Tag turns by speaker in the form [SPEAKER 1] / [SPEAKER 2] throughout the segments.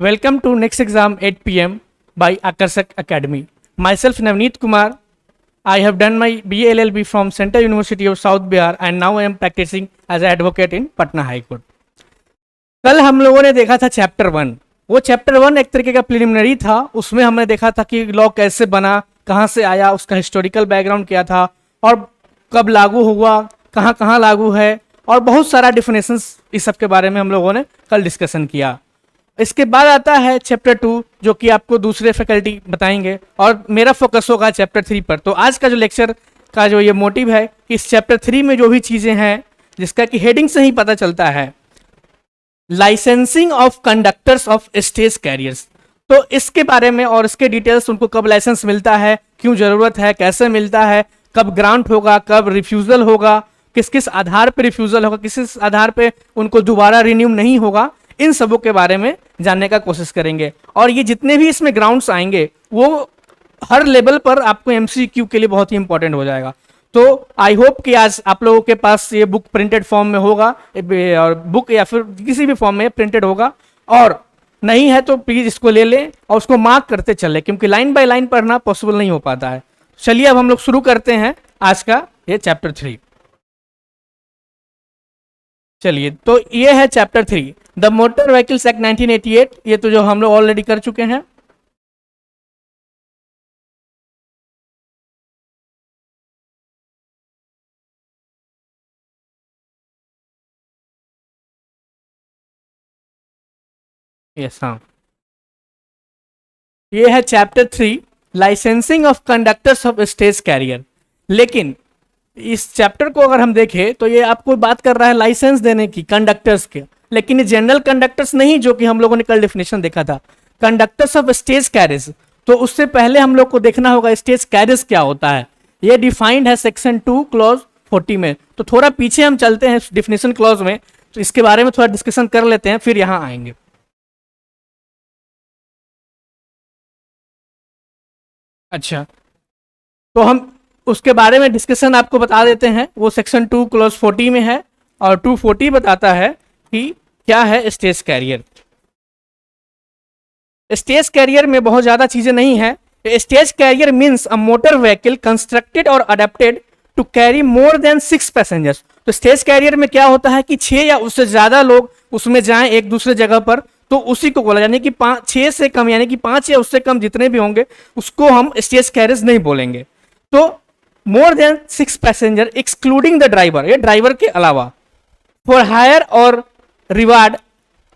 [SPEAKER 1] Welcome to next exam 8 p.m. by Akarsak Academy. Myself Navneet Kumar. I have done my BA LLB from Central University of South Bihar and now I am practicing as an advocate in Patna High Court. कल हम लोगों ने देखा था chapter 1। वो chapter 1 एक तरीके का प्रिलिमिनरी था। उसमें हमने देखा था कि लॉ कैसे बना, कहाँ से आया, उसका हिस्टोरिकल बैकग्राउंड क्या था और कब लागू हुआ, कहाँ कहाँ लागू है और बहुत सारा डिफिनेशंस इस सब के बारे में हम लोगों ने कल डिस्कशन किया। इसके बाद आता है चैप्टर 2 जो कि आपको दूसरे फैकल्टी बताएंगे और मेरा फोकस होगा चैप्टर 3 पर। तो आज का जो लेक्चर का जो ये मोटिव है कि इस चैप्टर 3 में जो भी चीज़ें हैं जिसका कि हेडिंग से ही पता चलता है, licensing of conductors of stage carriers. तो इसके बारे में और इसके डिटेल्स, उनको कब लाइसेंस मिलता है, क्यों ज़रूरत है, कैसे मिलता है, कब ग्रांट होगा, कब रिफ्यूज़ल होगा, किस किस आधार पर रिफ्यूज़ल होगा, किस किस आधार पे उनको दोबारा रिन्यू नहीं होगा, इन सबों के बारे में जानने का कोशिश करेंगे। और ये जितने भी इसमें ग्राउंड्स आएंगे वो हर लेवल पर आपको MCQ के लिए बहुत ही इंपॉर्टेंट हो जाएगा। तो आई होप कि आज आप लोगों के पास ये बुक प्रिंटेड फॉर्म में होगा और बुक या फिर किसी भी फॉर्म में प्रिंटेड होगा, और नहीं है तो प्लीज़ इसको ले लें और उसको मार्क करते चले क्योंकि लाइन बाय लाइन पढ़ना पॉसिबल नहीं हो पाता है। चलिए अब हम लोग शुरू करते हैं आज का ये चैप्टर 3। चलिए, तो ये है chapter 3 the motor vehicles act 1988। ये तो जो हम लोग ऑलरेडी कर चुके हैं। यस, हाँ, ये है chapter 3 licensing of conductors of stage carrier. लेकिन इस चैप्टर को अगर हम देखें तो ये आपको बात कर रहा है लाइसेंस देने की कंडक्टर्स के, लेकिन ये जनरल कंडक्टर्स नहीं जो कि हम लोगों ने कल डेफिनेशन देखा था, कंडक्टर्स ऑफ स्टेज कैरियर्स। तो उससे पहले हम लोग को देखना होगा स्टेज कैरियर्स क्या होता है। ये डिफाइंड है सेक्शन 2 क्लॉज 40 में। तो थोड़ा पीछे हम चलते हैं डिफिनेशन क्लॉज में, तो इसके बारे में थोड़ा डिस्कशन कर लेते हैं, फिर यहाँ आएंगे। अच्छा, तो हम उसके बारे में डिस्कशन आपको बता देते हैं। वो सेक्शन 2 क्लॉज 40 में है और 240 बताता है कि क्या है स्टेज कैरियर। स्टेज कैरियर में बहुत ज़्यादा चीज़ें नहीं है। Stage carrier means a motor vehicle constructed or adapted to carry more than 6 passengers. तो स्टेज कैरियर में क्या होता है कि 6 या उससे ज़्यादा लोग उसमें जाएं एक दूसरे जगह पर, तो उसी को बोला, यानी कि 6 से कम, यानी कि 5 या उससे कम जितने भी होंगे उसको हम स्टेज कैरियर्स नहीं बोलेंगे। तो मोर than 6 passenger excluding the driver, ये ड्राइवर के अलावा, फॉर हायर और reward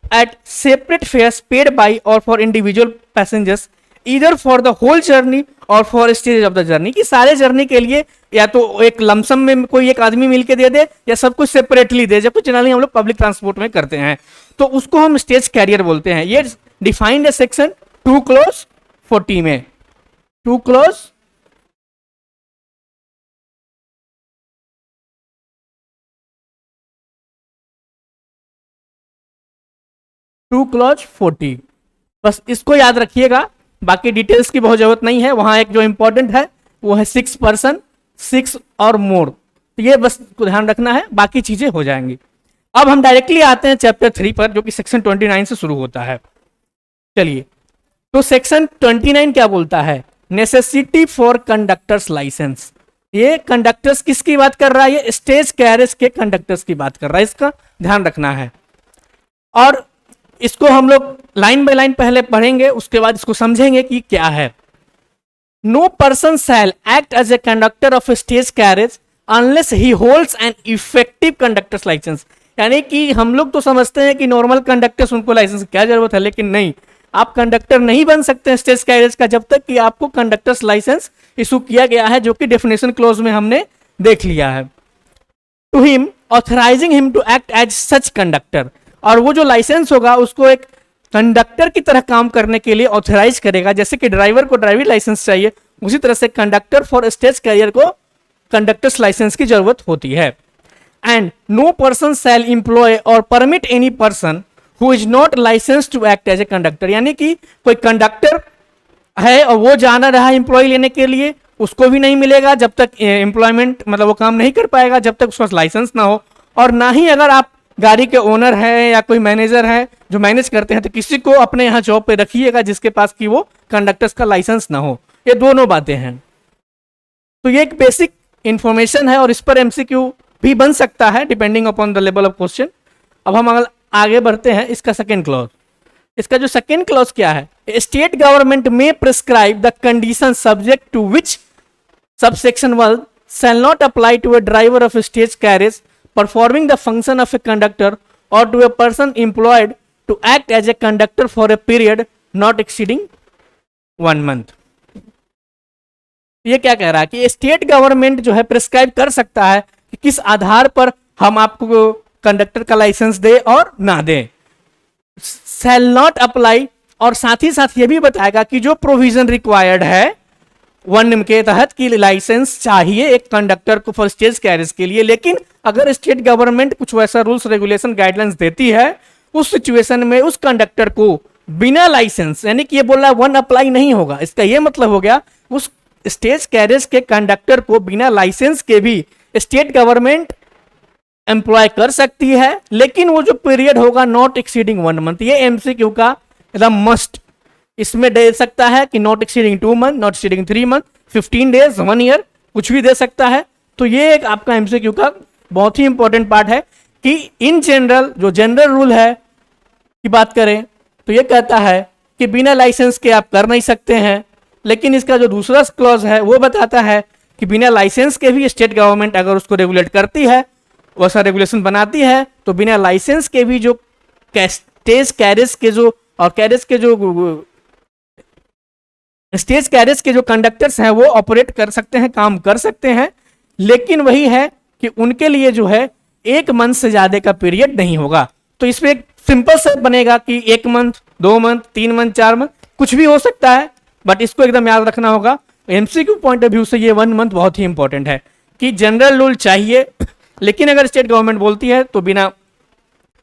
[SPEAKER 1] at separate fares paid by or for individual passengers either for the whole journey or for stages of the journey। कि सारे journey के लिए या तो एक लमसम में कोई एक आदमी मिलके दे दे या सब कुछ सेपरेटली दे, जब कुछ जनरली हम लोग पब्लिक ट्रांसपोर्ट में करते हैं, तो उसको हम स्टेज कैरियर बोलते हैं। ये डिफाइंड है सेक्शन 2 क्लॉज 40 में। 2 क्लॉज 2 क्लॉज 40, बस इसको याद रखिएगा। बाकी डिटेल्स की बहुत जरूरत नहीं है। वहां एक जो इंपॉर्टेंट है वो है 6 पर्सन, 6 और मोर, तो ये बस ध्यान रखना है, बाकी चीजें हो जाएंगी। अब हम डायरेक्टली आते हैं चैप्टर 3 पर जो कि सेक्शन 29 से शुरू होता है। चलिए, तो सेक्शन 29 क्या बोलता है? Necessity for conductors licence. ये कंडक्टर्स किसकी बात कर रहा है? ये स्टेज कैरियर्स के कंडक्टर्स की बात कर रहा है, इसका ध्यान रखना है। और इसको हम लोग लाइन बाय लाइन पहले पढ़ेंगे, उसके बाद इसको समझेंगे कि क्या है। No person shall act as a conductor of stage carriage unless he holds an effective conductors licence. यानी कि हम लोग तो समझते हैं कि नॉर्मल कंडक्टर्स, उनको लाइसेंस की क्या जरूरत है, लेकिन नहीं, आप कंडक्टर नहीं बन सकते स्टेज कैरियज का जब तक कि आपको कंडक्टर्स लाइसेंस इशू किया गया है, जो कि डेफिनेशन क्लॉज में हमने देख लिया है। To him authorising him to act as such conductor, और वो जो लाइसेंस होगा उसको एक कंडक्टर की तरह काम करने के लिए ऑथराइज करेगा। जैसे कि ड्राइवर को ड्राइविंग लाइसेंस चाहिए, उसी तरह से कंडक्टर फॉर स्टेज कैरियर को कंडक्टर्स लाइसेंस की जरूरत होती है। And no person shall employ or permit any person who is not licence to act as a conductor. यानी कि कोई कंडक्टर है और वो जाना रहा एम्प्लॉय लेने के लिए, उसको भी नहीं मिलेगा जब तक एम्प्लॉयमेंट, मतलब वो काम नहीं कर पाएगा जब तक उसका लाइसेंस ना हो। और ना ही अगर आप गाड़ी के ओनर है या कोई मैनेजर है जो मैनेज करते हैं, तो किसी को अपने यहाँ जॉब पे रखिएगा जिसके पास कि वो कंडक्टर्स का लाइसेंस ना हो। ये दोनों बातें हैं। तो ये एक बेसिक इंफॉर्मेशन है और इस पर एमसीक्यू भी बन सकता है depending upon the level of question. अब हम अगर आगे बढ़ते हैं, इसका सेकेंड क्लॉज, इसका जो सेकेंड क्लॉज क्या है, state government may prescribe the condition subject to which subsection 1 shall not apply to a driver of stage carriage performing the function of a conductor or to a person employed to act as a conductor for a period not exceeding 1 month। ये क्या कह रहा है कि state government जो है prescribe कर सकता है कि किस आधार पर हम आपको कंडक्टर का लाइसेंस दे और ना दे। शैल नॉट अप्लाई, और साथ ही साथ ये भी बताएगा कि जो प्रोविजन रिक्वायर्ड है 1 के तहत कि लाइसेंस चाहिए एक कंडक्टर को फॉर स्टेज कैरिज के लिए, लेकिन अगर स्टेट गवर्नमेंट कुछ वैसा रूल्स रेगुलेशन गाइडलाइंस देती है उस सिचुएशन में उस कंडक्टर को बिना लाइसेंस, यानी कि ये बोल रहा है 1 अप्लाई नहीं होगा, इसका ये मतलब हो गया उस स्टेज कैरिज के कंडक्टर को बिना लाइसेंस के भी स्टेट गवर्नमेंट एम्प्लॉय कर सकती है, लेकिन वो जो पीरियड होगा नॉट एक्सीडिंग 1 मंथ। ये एमसीक्यू का एकदम मस्ट, इसमें दे सकता है कि not exceeding 2 month, not exceeding 3 month, 15 days, 1 year, कुछ भी दे सकता है। तो ये एक आपका एमसीक्यू का बहुत ही इंपॉर्टेंट पार्ट है कि इन जनरल जो जनरल रूल है की बात करें तो ये कहता है कि बिना लाइसेंस के आप कर नहीं सकते हैं, लेकिन इसका जो दूसरा क्लॉज है वो बताता है कि बिना लाइसेंस के भी स्टेट गवर्नमेंट अगर उसको रेगुलेट करती है, वैसा रेगुलेशन बनाती है, तो बिना लाइसेंस के भी जो स्टेज कैरिज के जो और कैरिज के जो स्टेज कैरिज के जो कंडक्टर्स हैं वो ऑपरेट कर सकते हैं, काम कर सकते हैं, लेकिन वही है कि उनके लिए जो है 1 मंथ से ज्यादा का पीरियड नहीं होगा। तो इसमें एक सिंपल सेट बनेगा कि 1 मंथ, 2 मंथ, 3 मंथ, 4 मंथ, कुछ भी हो सकता है, बट इसको एकदम याद रखना होगा। एमसीक्यू पॉइंट ऑफ व्यू से ये 1 मंथ बहुत ही इंपॉर्टेंट है कि जनरल रूल चाहिए, लेकिन अगर स्टेट गवर्नमेंट बोलती है तो बिना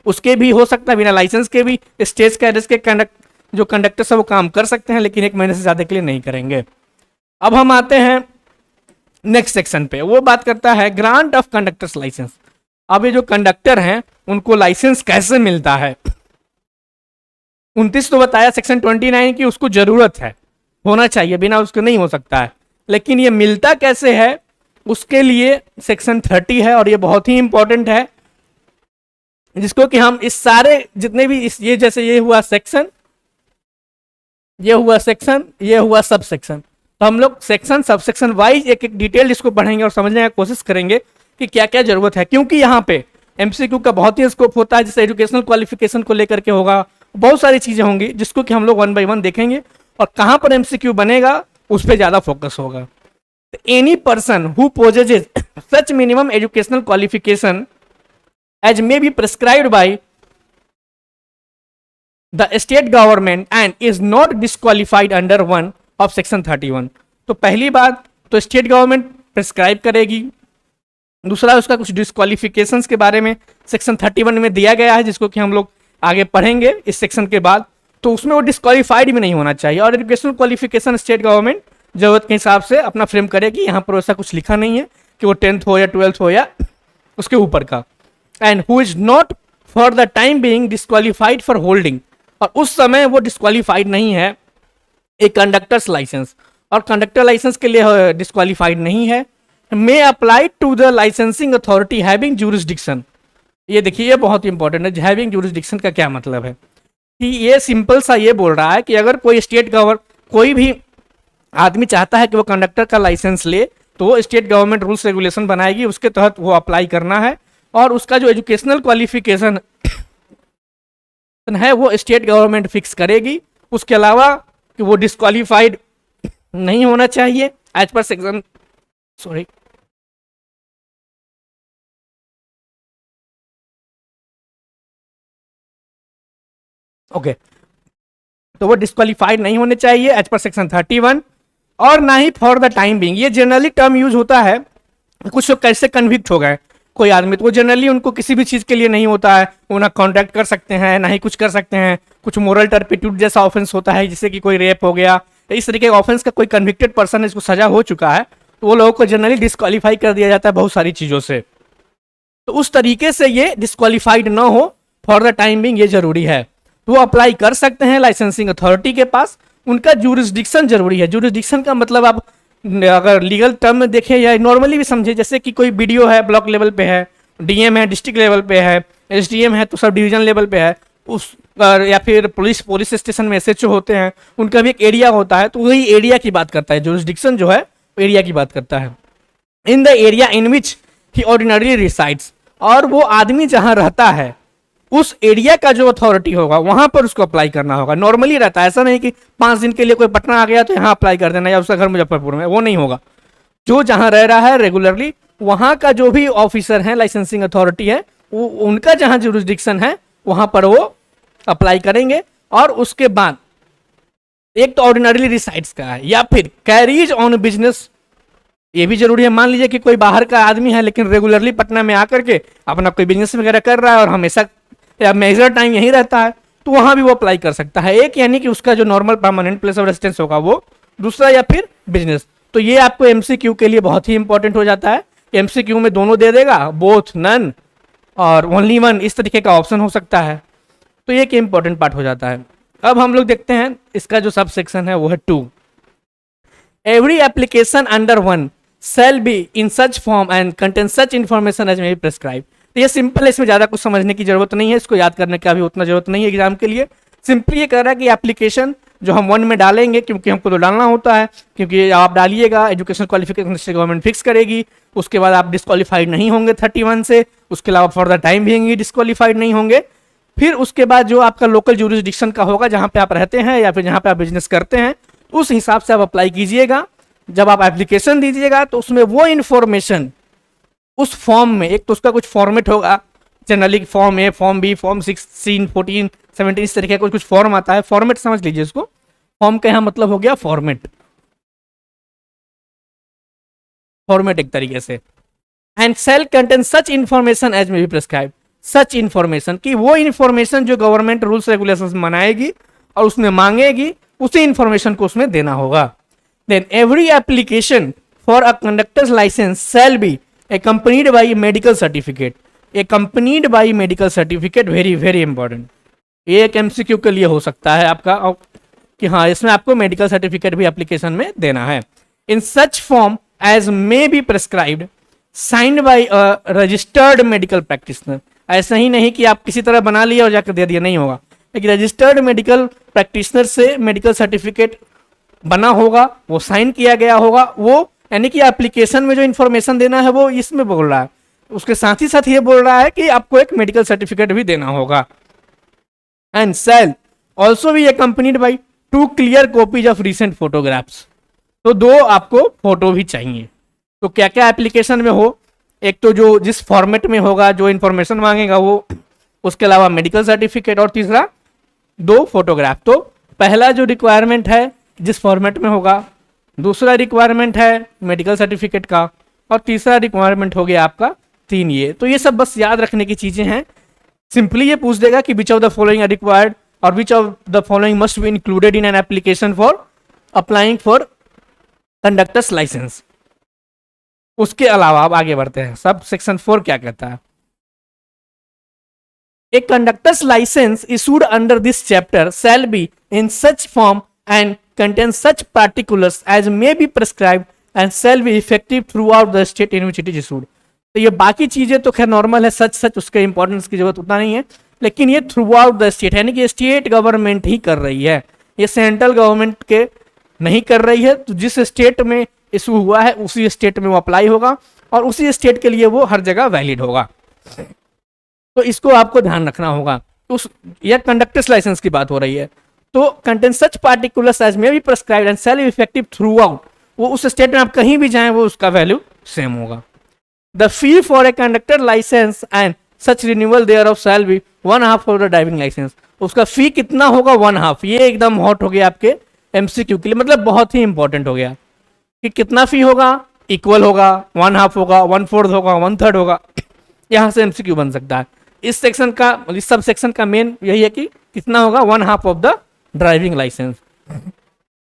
[SPEAKER 1] उसके भी हो सकता है, बिना लाइसेंस के भी स्टेज कैरिज के जो कंडक्टर्स है वो काम कर सकते हैं, लेकिन 1 महीने से ज्यादा के लिए नहीं करेंगे। अब हम आते हैं नेक्स्ट सेक्शन पे, वो बात करता है ग्रांट ऑफ कंडक्टर्स लाइसेंस। अब ये जो कंडक्टर हैं उनको लाइसेंस कैसे मिलता है। 29 तो बताया सेक्शन 29 की उसको जरूरत है, होना चाहिए, बिना उसके नहीं हो सकता है, लेकिन ये मिलता कैसे है उसके लिए सेक्शन 30 है और ये बहुत ही इंपॉर्टेंट है, जिसको कि हम इस सारे जितने भी ये जैसे ये हुआ सेक्शन, ये हुआ सेक्शन, ये हुआ सब सेक्शन, तो हम लोग सेक्शन सब सेक्शन वाइज एक एक डिटेल इसको पढ़ेंगे और समझने की कोशिश करेंगे कि क्या क्या जरूरत है, क्योंकि यहाँ पे एमसीक्यू का बहुत ही स्कोप होता है, जैसे एजुकेशनल क्वालिफिकेशन को लेकर के होगा, बहुत सारी चीजें होंगी जिसको कि हम लोग 1 बाय 1 देखेंगे और कहाँ पर एमसीक्यू बनेगा उस पर ज्यादा फोकस होगा। Any person who possesses such minimum educational qualification as may be prescribed by the state government and is not disqualified under 1 of section 31। तो पहली बात तो स्टेट गवर्नमेंट प्रिस्क्राइब करेगी, दूसरा उसका कुछ डिस्क्वालिफिकेशंस के बारे में सेक्शन 31 में दिया गया है जिसको कि हम लोग आगे पढ़ेंगे इस सेक्शन के बाद, तो उसमें वो डिस्क्वालिफाइड भी नहीं होना चाहिए। और एजुकेशनल क्वालिफिकेशन स्टेट गवर्नमेंट जरूरत के हिसाब से अपना फ्रेम करेगी, यहाँ पर ऐसा कुछ लिखा नहीं है कि वो 10th हो या 12th हो या उसके ऊपर का। And who is not for the time being disqualified for holding, और उस समय वो डिस्क्वालिफाइड नहीं है एक कंडक्टर्स लाइसेंस, और कंडक्टर लाइसेंस के लिए डिस्क्वालिफाइड नहीं है, may apply to the licensing authority having jurisdiction. ये देखिए ये बहुत इंपॉर्टेंट है, हैविंग ज्यूरिसडिक्शन का क्या मतलब है कि ये सिंपल सा ये बोल रहा है कि अगर कोई स्टेट कोई भी आदमी चाहता है कि वो कंडक्टर का लाइसेंस ले, तो वो स्टेट गवर्नमेंट रूल्स रेगुलेशन बनाएगी, उसके तहत वो अप्लाई करना है, और उसका जो एजुकेशनल क्वालिफिकेशन है वो स्टेट गवर्नमेंट फिक्स करेगी। उसके अलावा कि वो डिस्क्वालिफाइड नहीं होना चाहिए एज पर सेक्शन ओके, तो वो डिस्क्वालिफाइड नहीं होने चाहिए एज पर सेक्शन 31, और ना ही फॉर द टाइम बीइंग। ये जनरली टर्म यूज होता है, कुछ लोग कैसे कन्विक्ट हो गए कोई आदमी, तो वो जनरली उनको किसी भी चीज के लिए नहीं होता है, वो ना कॉन्ट्रैक्ट कर सकते हैं ना ही कुछ कर सकते हैं, कुछ मोरल टर्पिट्यूड जैसा ऑफेंस होता है, जैसे कि कोई रेप हो गया, इस तरीके का ऑफेंस का कोई कन्विक्टेड पर्सन है जिसको सजा हो चुका है, तो वो लोगों को जनरली डिस्क्वालीफाई कर दिया जाता है बहुत सारी चीजों से। तो उस तरीके से ये डिस्क्वालिफाइड ना हो फॉर द टाइम बिंग, ये जरूरी है। तो वो अप्लाई कर सकते हैं लाइसेंसिंग अथॉरिटी के पास। उनका जुरिस्डिक्शन जरूरी है। जुरिस्डिक्शन का मतलब आप अगर लीगल टर्म में देखें या नॉर्मली भी समझे, जैसे कि कोई बीडीओ है ब्लॉक लेवल पे है, डीएम है डिस्ट्रिक्ट लेवल पे है, एसडीएम है तो सब डिवीजन लेवल पे है, उस या फिर पुलिस स्टेशन में एसएचओ होते हैं, उनका भी एक एरिया होता है। तो वही एरिया की बात करता है, जुरिस्डिक्शन जो है एरिया की बात करता है। In the area in which he ordinary resides, और वो आदमी जहां रहता है उस एरिया का जो अथॉरिटी होगा वहां पर उसको अप्लाई करना होगा। नॉर्मली रहता है, ऐसा नहीं कि 5 दिन के लिए कोई पटना आ गया तो यहाँ अप्लाई कर देना या उसका घर मुजफ्फरपुर में, वो नहीं होगा। जो जहां रह रहा है रेगुलरली, वहां का जो भी ऑफिसर है, लाइसेंसिंग अथॉरिटी है, वो उनका जहां जुरिस्डिक्शन है वहां पर वो अप्लाई करेंगे। और उसके बाद एक तो ऑर्डिनरी रिसाइड्स का है, या फिर कैरीज ऑन बिजनेस, ये भी जरूरी है। मान लीजिए कि कोई बाहर का आदमी है लेकिन रेगुलरली पटना में आकर के अपना कोई बिजनेस वगैरह कर रहा है और हमेशा या मेजर टाइम यहीं रहता है, तो वहां भी वो अप्लाई कर सकता है। एक यानी कि उसका जो normal permanent place of residence होगा वो, दूसरा या फिर बिजनेस। तो ये आपको एमसीक्यू के लिए बहुत ही इंपॉर्टेंट हो जाता है। एमसीक्यू में दोनों दे देगा, बोथ, नन और ओनली वन, इस तरीके का ऑप्शन हो सकता है। तो ये एक इंपॉर्टेंट पार्ट हो जाता है। अब हम लोग देखते हैं इसका जो सब सेक्शन है वो है 2। Every application under 1 shall be in such form and contain such information as may be prescribed। तो ये सिंपल है, इसमें ज़्यादा कुछ समझने की जरूरत नहीं है, इसको याद करने का भी उतना जरूरत नहीं है एग्जाम के लिए। सिंपली ये कह रहा है कि एप्लीकेशन जो हम 1 में डालेंगे, क्योंकि हमको तो डालना होता है, क्योंकि आप डालिएगा एजुकेशन क्वालिफिकेशन से गवर्नमेंट फिक्स करेगी, उसके बाद आप डिस्क्वालीफाइड नहीं होंगे 31 से, उसके अलावा फॉर द टाइम भी डिस्क्वालीफाइड नहीं होंगे। फिर उसके बाद जो आपका लोकल जुरिस्डिक्शन का होगा, जहाँ पे आप रहते हैं या फिर जहाँ पे आप बिजनेस करते हैं, उस हिसाब से आप अप्लाई कीजिएगा। जब आप एप्लीकेशन दीजिएगा तो उसमें वो इन्फॉर्मेशन उस फॉर्म में, एक तो उसका कुछ फॉर्मेट होगा, जनरली फॉर्म ए, फॉर्म बी, फॉर्म 16, 14, 17, इस तरीके का कुछ फॉर्म आता है। फॉर्मेट समझ लीजिए इसको, फॉर्म का यहाँ मतलब हो गया फॉर्मेट, फॉर्मेट एक तरीके से। And shall contain such information as may be prescribe, such information की वो इन्फॉर्मेशन जो गवर्नमेंट रूल्स रेगुलेशंस बनाएगी और उसमें मांगेगी, उसी इन्फॉर्मेशन को उसमें देना होगा। Then every application for a conductor's license shall be accompanied by medical certificate। accompanied by medical certificate, very very important। ये एक एमसीक्यू के लिए हो सकता है आपका कि हाँ इसमें आपको मेडिकल सर्टिफिकेट भी एप्लीकेशन में देना है। In such form as may be prescribed signed by a registered medical practitioner. ऐसा ही नहीं कि आप किसी तरह बना लिया और जाकर दे दिया, नहीं होगा। एक रजिस्टर्ड मेडिकल प्रैक्टिशनर से मेडिकल सर्टिफिकेट बना होगा, वो साइन किया गया होगा, वो यानी कि एप्लीकेशन में जो इन्फॉर्मेशन देना है वो इसमें बोल रहा है, उसके साथ ही साथ ये बोल रहा है कि आपको एक मेडिकल सर्टिफिकेट भी देना होगा। And shall also be accompanied by 2 clear copies of recent photographs. तो 2 आपको फोटो भी चाहिए। तो क्या क्या एप्लीकेशन में हो, एक तो जो जिस फॉर्मेट में होगा, जो इन्फॉर्मेशन मांगेगा वो, उसके अलावा मेडिकल सर्टिफिकेट, और तीसरा 2 फोटोग्राफ। तो पहला जो रिक्वायरमेंट है जिस फॉर्मेट में होगा, दूसरा रिक्वायरमेंट है मेडिकल सर्टिफिकेट का, और तीसरा रिक्वायरमेंट हो गया आपका 3 ये। तो ये सब बस याद रखने की चीजें हैं। सिंपली ये पूछ देगा कि which of the following are required or which of the following must be included in an application for applying for conductors licence. उसके अलावा अब आगे बढ़ते हैं, सब सेक्शन 4 क्या कहता है। A conductor's license issued under this chapter shall be in such form and contain such particulars as may be prescribed and shall be effective throughout the state in which it is issued। तो ये बाकी चीजें तो खैर normal है, सच सच उसके importance की जरूरत उतना नहीं है, लेकिन ये थ्रू आउट द स्टेट, यानी कि स्टेट गवर्नमेंट ही कर रही है, ये सेंट्रल गवर्नमेंट के नहीं कर रही है। तो जिस स्टेट में इशू हुआ है उसी स्टेट में वो अप्लाई होगा और उसी स्टेट के लिए वो हर जगह वैलिड होगा। तो इसको आपको ध्यान रखना होगा। उस यह कंडक्टर्स लाइसेंस की बात हो रही है। तो contain such particulars as may be prescribed and shall be effective throughout, वो उस स्टेट में आप कहीं भी जाएं वो उसका वैल्यू सेम होगा। The fee for a conductor licence and such renewal thereof shall be 1/2 for the driving licence. उसका फी कितना होगा? 1/2। ये एकदम हॉट हो गया आपके एमसीक्यू के लिए, मतलब बहुत ही इंपॉर्टेंट हो गया कि कितना फी होगा, इक्वल होगा, 1/2 होगा, 1/4 होगा, 1/3 होगा। यहां से एमसीक्यू बन सकता है। इस सेक्शन का, इस सब सेक्शन का मेन यही है कि कितना होगा, 1/2 ऑफ द ड्राइविंग लाइसेंस।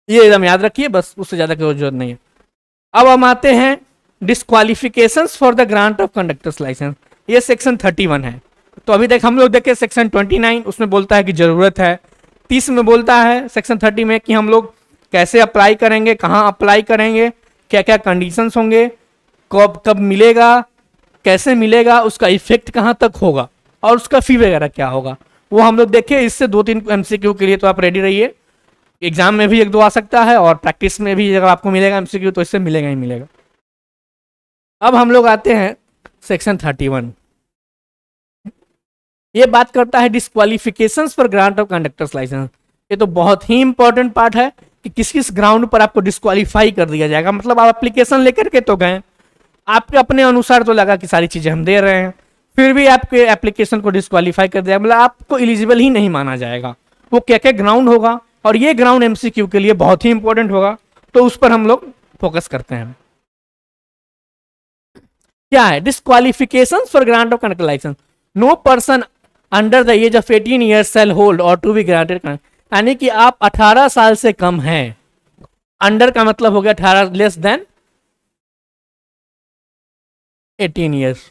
[SPEAKER 1] ये एकदम याद रखिए, बस उससे ज्यादा कोई जरूरत नहीं है। अब हम आते हैं disqualifications for the grant of conductors licence. ये सेक्शन 31 है। तो अभी तक हम लोग देखे सेक्शन 29, उसमें बोलता है कि जरूरत है। 30 में बोलता है सेक्शन 30 में कि हम लोग कैसे अप्लाई करेंगे, कहाँ अप्लाई करेंगे, क्या क्या कंडीशंस होंगे, कब कब मिलेगा, कैसे मिलेगा, उसका इफेक्ट कहाँ तक होगा और उसका फी वगैरह क्या होगा, वो हम लोग देखें। इससे 2-3 MCQ के लिए तो आप रेडी रहिए। एग्जाम में भी 1-2 आ सकता है और प्रैक्टिस में भी अगर आपको मिलेगा MCQ तो इससे मिलेगा ही मिलेगा। अब हम लोग आते हैं सेक्शन 31। ये बात करता है disqualifications for grant of conductors licence. ये तो बहुत ही इंपॉर्टेंट पार्ट है कि किस किस ग्राउंड पर आपको डिस्क्वालीफाई कर दिया जाएगा। मतलब आप एप्लीकेशन लेकर के तो गए, आपके अपने अनुसार तो लगा कि सारी चीजें हम दे रहे हैं, फिर भी आपके एप्लीकेशन को डिस्क्वालीफाई कर दिया, मतलब आपको एलिजिबल ही नहीं माना जाएगा। वो क्या क्या ग्राउंड होगा, और ये ग्राउंड MCQ के लिए बहुत ही इंपॉर्टेंट होगा, तो उस पर हम लोग फोकस करते हैं। क्या है disqualification for grant of conductor licence? No person under the age of 18 years shall hold और टू बी ग्रांटेड, यानी कि आप 18 साल से कम हैं। अंडर का मतलब हो गया 18, लेस देन 18 ईयर्स,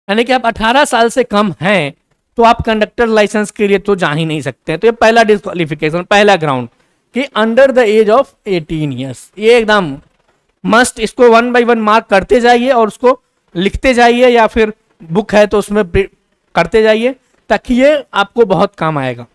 [SPEAKER 1] यानी कि आप 18 साल से कम हैं तो आप कंडक्टर लाइसेंस के लिए तो जा ही नहीं सकते। तो ये पहला डिस्क्वालिफिकेशन, पहला ग्राउंड कि under the age of 18 years, ये एकदम मस्ट। इसको 1 by 1 मार्क करते जाइए और उसको लिखते जाइए, या फिर बुक है तो उसमें करते जाइए, ताकि ये आपको बहुत काम आएगा।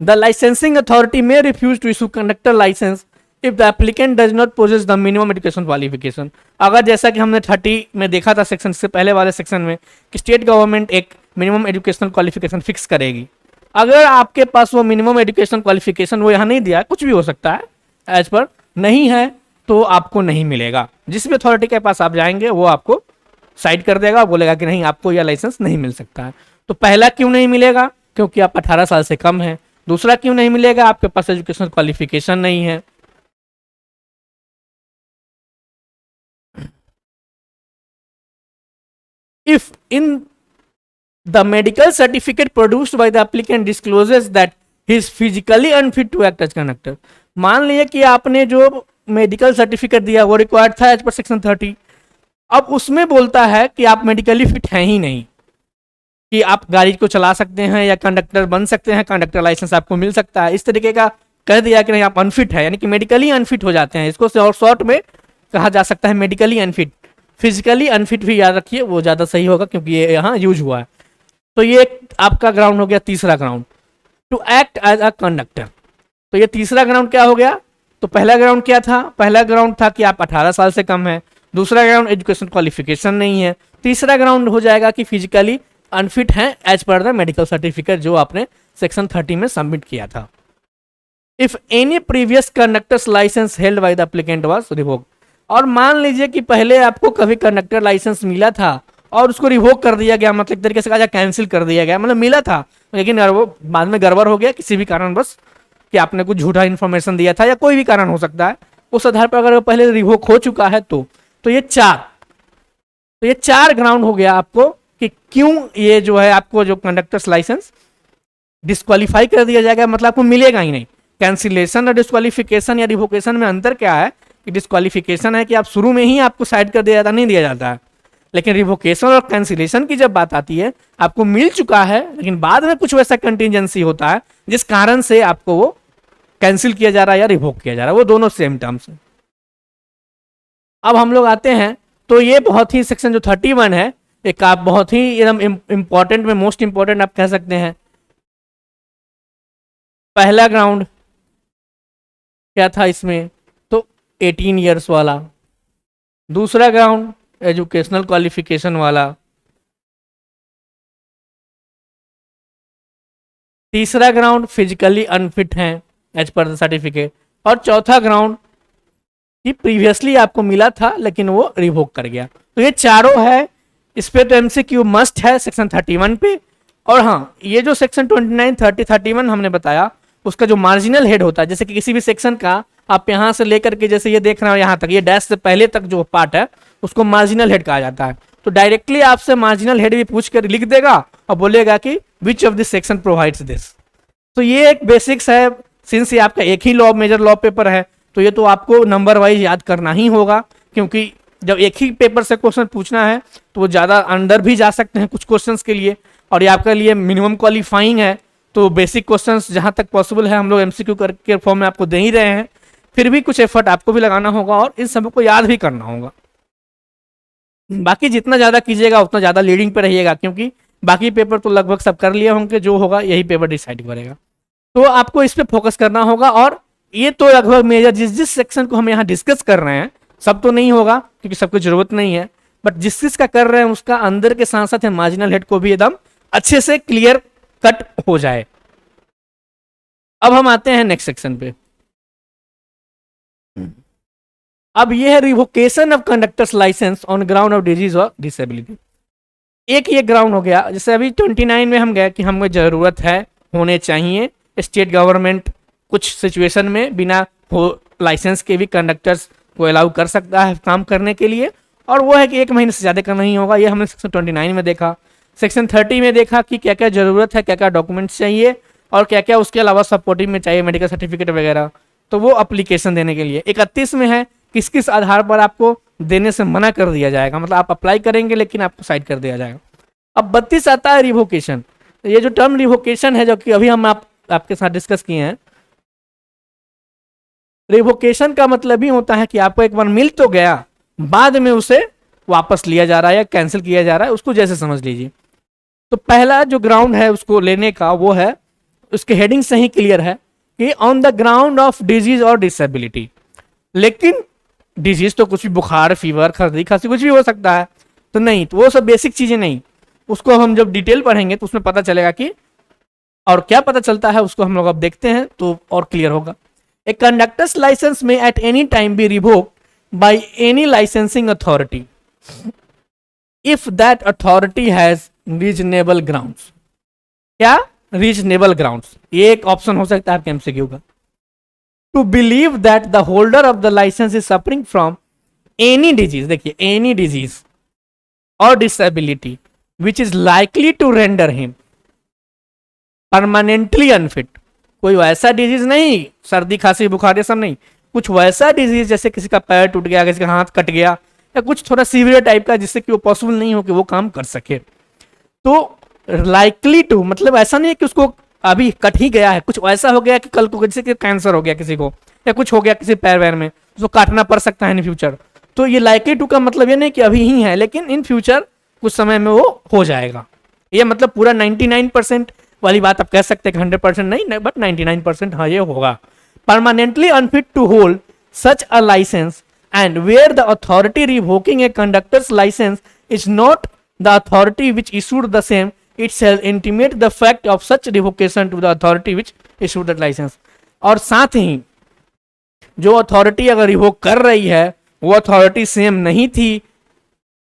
[SPEAKER 1] The licensing authority may refuse to issue conductor licence if the applicant does not possess the minimum education qualification. अगर जैसा कि हमने 30 में देखा था सेक्शन से पहले वाले सेक्शन में कि स्टेट गवर्नमेंट एक मिनिमम एजुकेशनल क्वालिफिकेशन फिक्स करेगी, अगर आपके पास वो मिनिमम एजुकेशन क्वालिफिकेशन वो यहाँ नहीं दिया, कुछ भी हो सकता है एज पर नहीं है, तो आपको नहीं मिलेगा। जिस भी अथॉरिटी के पास आप जाएंगे वो आपको साइड कर देगा, बोलेगा कि नहीं आपको यह लाइसेंस नहीं मिल सकता है। तो पहला क्यों नहीं मिलेगा? क्योंकि आप 18 साल से कम हैं। दूसरा क्यों नहीं मिलेगा? आपके पास एजुकेशनल क्वालिफिकेशन नहीं है। If in the medical certificate produced by the applicant discloses that he is physically unfit to act as conductor, मान लीजिए कि आपने जो मेडिकल सर्टिफिकेट दिया वो रिक्वायर्ड था एज पर सेक्शन 30, अब उसमें बोलता है कि आप मेडिकली फिट हैं ही नहीं कि आप गाड़ी को चला सकते हैं या कंडक्टर बन सकते हैं, कंडक्टर लाइसेंस आपको मिल सकता है, इस तरीके का कह दिया कि नहीं आप अनफिट है, यानी कि मेडिकली अनफिट हो जाते हैं। इसको शॉर्ट में कहा जा सकता है मेडिकली अनफिट। फिजिकली अनफिट भी याद रखिए, वो ज़्यादा सही होगा क्योंकि ये यहाँ यूज हुआ है। तो ये आपका ग्राउंड हो गया तीसरा ground, to act as a conductor. तो ये तीसरा ग्राउंड क्या हो गया? तो पहला ग्राउंड क्या था? पहला ग्राउंड था कि आप 18 साल से कम है। दूसरा ग्राउंड एजुकेशन क्वालिफिकेशन नहीं है। तीसरा ग्राउंड हो जाएगा कि फिजिकली अनफिट है as per the medical certificate जो आपने सेक्शन 30 में सबमिट किया था। If any previous conductors licence held by the applicant was revoked, और मान लीजिए कि पहले आपको कभी कंडक्टर लाइसेंस मिला था और उसको रिवोक कर दिया गया, मतलब एक तरीके से कहा कैंसिल कर दिया गया, मतलब मिला था लेकिन वो बाद में गड़बड़ हो गया किसी भी कारण, बस कि आपने कुछ झूठा इन्फॉर्मेशन दिया था या कोई भी कारण हो सकता है, उस आधार पर अगर वो पहले रिवोक हो चुका है तो ये चार ग्राउंड हो गया आपको कि क्यों ये जो है आपको जो कंडक्टर्स लाइसेंस डिस्क्वालीफाई कर दिया जाएगा, मतलब आपको मिलेगा ही नहीं। कैंसिलेशन और डिस्क्वालिफिकेशन या रिवोकेशन में अंतर क्या है कि डिस्क्वालिफिकेशन है कि आप शुरू में ही आपको साइड कर दिया जाता, नहीं दिया जाता है, लेकिन रिवोकेशन और कैंसिलेशन की जब बात आती है आपको मिल चुका है लेकिन बाद में कुछ वैसा कंटिजेंसी होता है जिस कारण से आपको वो कैंसिल किया जा रहा है या रिवोक किया जा रहा है, वो दोनों सेम टर्म्स हैं। अब हम लोग आते हैं, तो ये बहुत ही सेक्शन जो 31 है एक आप बहुत ही एकदम इंपॉर्टेंट में मोस्ट इंपॉर्टेंट आप कह सकते हैं। पहला ग्राउंड क्या था इसमें? तो 18 ईयर्स वाला। दूसरा ग्राउंड एजुकेशनल क्वालिफिकेशन वाला। तीसरा ग्राउंड फिजिकली अनफिट हैं एज पर द सर्टिफिकेट। और चौथा ग्राउंड कि प्रीवियसली आपको मिला था लेकिन वो रिवोक कर गया। तो ये चारों है, इस पे तो MCQ मस्ट है सेक्शन 31 पे। और हाँ, ये जो सेक्शन 29, 30, 31 हमने बताया उसका जो मार्जिनल हेड होता है, जैसे कि किसी भी सेक्शन का आप यहाँ से लेकर के जैसे ये देख रहे हो यहाँ तक, ये डैश से पहले तक जो पार्ट है उसको मार्जिनल हेड कहा जाता है। तो डायरेक्टली आपसे मार्जिनल हेड भी पूछ कर लिख देगा और बोलेगा कि which of this section provides this. तो ये एक बेसिक्स है, सिंस ये आपका एक ही लॉ मेजर लॉ पेपर है तो ये तो आपको नंबर वाइज याद करना ही होगा, क्योंकि जब एक ही पेपर से क्वेश्चन पूछना है तो वो ज़्यादा अंदर भी जा सकते हैं कुछ क्वेश्चंस के लिए, और ये आपके लिए मिनिमम क्वालिफाइंग है। तो बेसिक क्वेश्चंस जहाँ तक पॉसिबल है हम लोग एमसीक्यू करके फॉर्म में आपको दे ही रहे हैं, फिर भी कुछ एफर्ट आपको भी लगाना होगा और इन सबको याद भी करना होगा। बाकी जितना ज़्यादा कीजिएगा उतना ज़्यादा लीडिंग पे रहिएगा, क्योंकि बाकी पेपर तो लगभग सब कर लिए होंगे, जो होगा यही पेपर डिसाइड करेगा। तो आपको इस पर फोकस करना होगा। और ये तो लगभग मेजर जिस जिस सेक्शन को हम यहाँ डिस्कस कर रहे हैं, सब तो नहीं होगा क्योंकि सबको जरूरत नहीं है, बट जिस जिसका कर रहे हैं उसका अंदर के साथ साथ मार्जिनल हेड को भी एकदम अच्छे से क्लियर कट हो जाए। अब हम आते हैं नेक्स्ट सेक्शन पे। अब ये है revocation of conductors licence on ground of disease और डिसेबिलिटी। एक ये ग्राउंड हो गया, जैसे अभी 29 में हम गए कि हमें जरूरत है, होने चाहिए, स्टेट गवर्नमेंट कुछ सिचुएशन में बिना लाइसेंस के भी कंडक्टर्स को अलाउ कर सकता है काम करने के लिए, और वो है कि 1 महीने से ज़्यादा का नहीं होगा। ये हमने सेक्शन 29 में देखा। सेक्शन 30 में देखा कि क्या क्या ज़रूरत है, क्या क्या डॉक्यूमेंट्स चाहिए और क्या क्या उसके अलावा सपोर्टिव में चाहिए, मेडिकल सर्टिफिकेट वगैरह, तो वो अप्लीकेशन देने के लिए। 31 में है किस किस आधार पर आपको देने से मना कर दिया जाएगा, मतलब आप अप्लाई करेंगे लेकिन आपको साइड कर दिया जाएगा। अब 32 आता है रिवोकेशन। ये जो टर्म रिवोकेशन है जो कि अभी हम आपके साथ डिस्कस किए हैं, रिवोकेशन का मतलब ही होता है कि आपको एक बार मिल तो गया, बाद में उसे वापस लिया जा रहा है या कैंसिल किया जा रहा है, उसको जैसे समझ लीजिए। तो पहला जो ग्राउंड है उसको लेने का वो है, उसके हेडिंग से ही क्लियर है कि on the ground of disease और डिसेबिलिटी। लेकिन डिजीज तो कुछ भी, बुखार, फीवर, सर्दी खांसी कुछ भी हो सकता है, तो नहीं, तो वो सब बेसिक चीजें नहीं, उसको हम जब डिटेल पढ़ेंगे तो उसमें पता चलेगा कि, और क्या पता चलता है उसको हम लोग अब देखते हैं तो और क्लियर होगा। A conductors licence may at any time be revoked by any licensing authority if that authority has reasonable grounds. क्या रीजनेबल ग्राउंड्स, ये एक ऑप्शन हो सकता है आपके एमसीक्यू का। To believe that the holder of the licence is suffering from any disease, देखिए any disease और disability which is likely to render him permanently unfit. कोई वैसा डिजीज नहीं, सर्दी खांसी बुखार ये सब नहीं, कुछ वैसा डिजीज जैसे किसी का पैर टूट गया, किसी का हाथ कट गया, या कुछ थोड़ा सीवियर टाइप का जिससे कि वो पॉसिबल नहीं हो कि वो काम कर सके। तो लाइकली टू मतलब ऐसा नहीं है कि उसको अभी कट ही गया है, कुछ ऐसा हो गया कि कल को जैसे कि कैंसर हो गया किसी को, या कुछ हो गया किसी पैर वैर में, उसको काटना पड़ सकता है इन फ्यूचर। तो ये लाइकली टू का मतलब ये नहीं कि अभी ही है, लेकिन इन फ्यूचर कुछ समय में वो हो जाएगा। ये मतलब पूरा 99% वाली बात आप कह सकते हैं, 100% नहीं, बट 99% हाँ ये होगा। Permanently unfit to hold such a licence and where the authority revoking a conductors licence is not the authority which issued the same, it shall intimate the fact of such revocation to the authority which issued the license। और साथ ही जो authority अगर revoke कर रही है वो authority same नहीं थी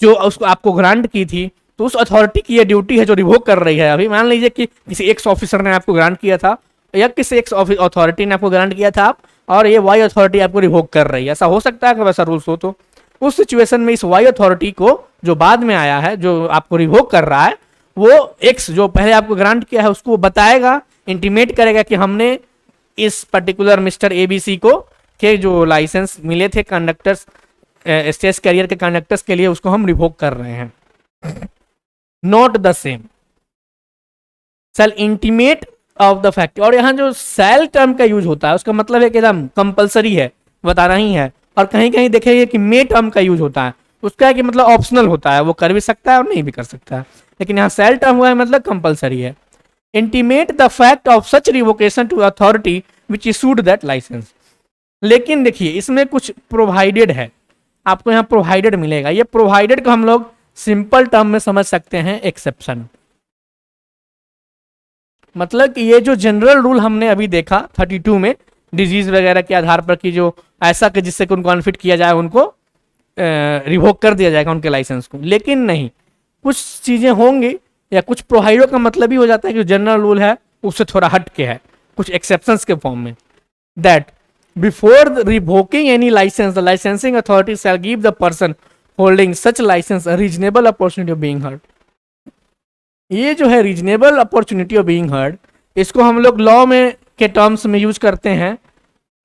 [SPEAKER 1] जो उसको आपको ग्रांट की थी, तो उस अथॉरिटी की ये ड्यूटी है जो रिवोक कर रही है। अभी मान लीजिए कि किसी एक्स ऑफिसर ने आपको ग्रांट किया था या किसी एक्स अथॉरिटी ने आपको ग्रांट किया था और ये वाई अथॉरिटी आपको रिवोक कर रही है, ऐसा हो सकता है कि वैसा रूल्स हो, तो उस सिचुएशन में इस वाई अथॉरिटी को जो बाद में आया है, जो आपको रिवोक कर रहा है, वो एक्स जो पहले आपको ग्रांट किया है उसको बताएगा, इंटीमेट करेगा कि हमने इस पर्टिकुलर मिस्टर एबीसी को के जो लाइसेंस मिले थे कंडक्टर्स स्टेज कैरियर के कंडक्टर्स के लिए, उसको हम रिवोक कर रहे हैं। Not the same shall intimate of the fact. और यहाँ जो सेल टर्म का यूज होता है उसका मतलब है कि एकदम कंपलसरी है, बताना ही है। और कहीं कहीं देखेंगे कि मे टर्म का यूज होता है, उसका है कि मतलब ऑप्शनल होता है, वो कर भी सकता है और नहीं भी कर सकता है, लेकिन यहाँ सेल टर्म हुआ है मतलब कंपलसरी है। Intimate the fact of such revocation to authority which issued that license. लेकिन देखिए इसमें कुछ प्रोवाइडेड है, आपको यहाँ प्रोवाइडेड मिलेगा। ये प्रोवाइडेड को हम लोग सिंपल टर्म में समझ सकते हैं एक्सेप्शन। मतलब कि ये जो जनरल रूल हमने अभी देखा 32 में डिजीज वगैरह के आधार पर कि जो ऐसा कि जिससे उनको अनफिट किया जाए, उनको रिवोक कर दिया जाएगा उनके लाइसेंस को। लेकिन नहीं, कुछ चीजें होंगी या कुछ प्रोवाइडो का मतलब ही हो जाता है कि जनरल रूल है उससे थोड़ा हट के है, कुछ एक्सेप्शंस के फॉर्म में। That before revoking any license the licensing authority shall give the person holding such license a reasonable opportunity of being heard. ये जो है reasonable opportunity of being heard, इसको हम लोग लॉ में के टर्म्स में यूज करते हैं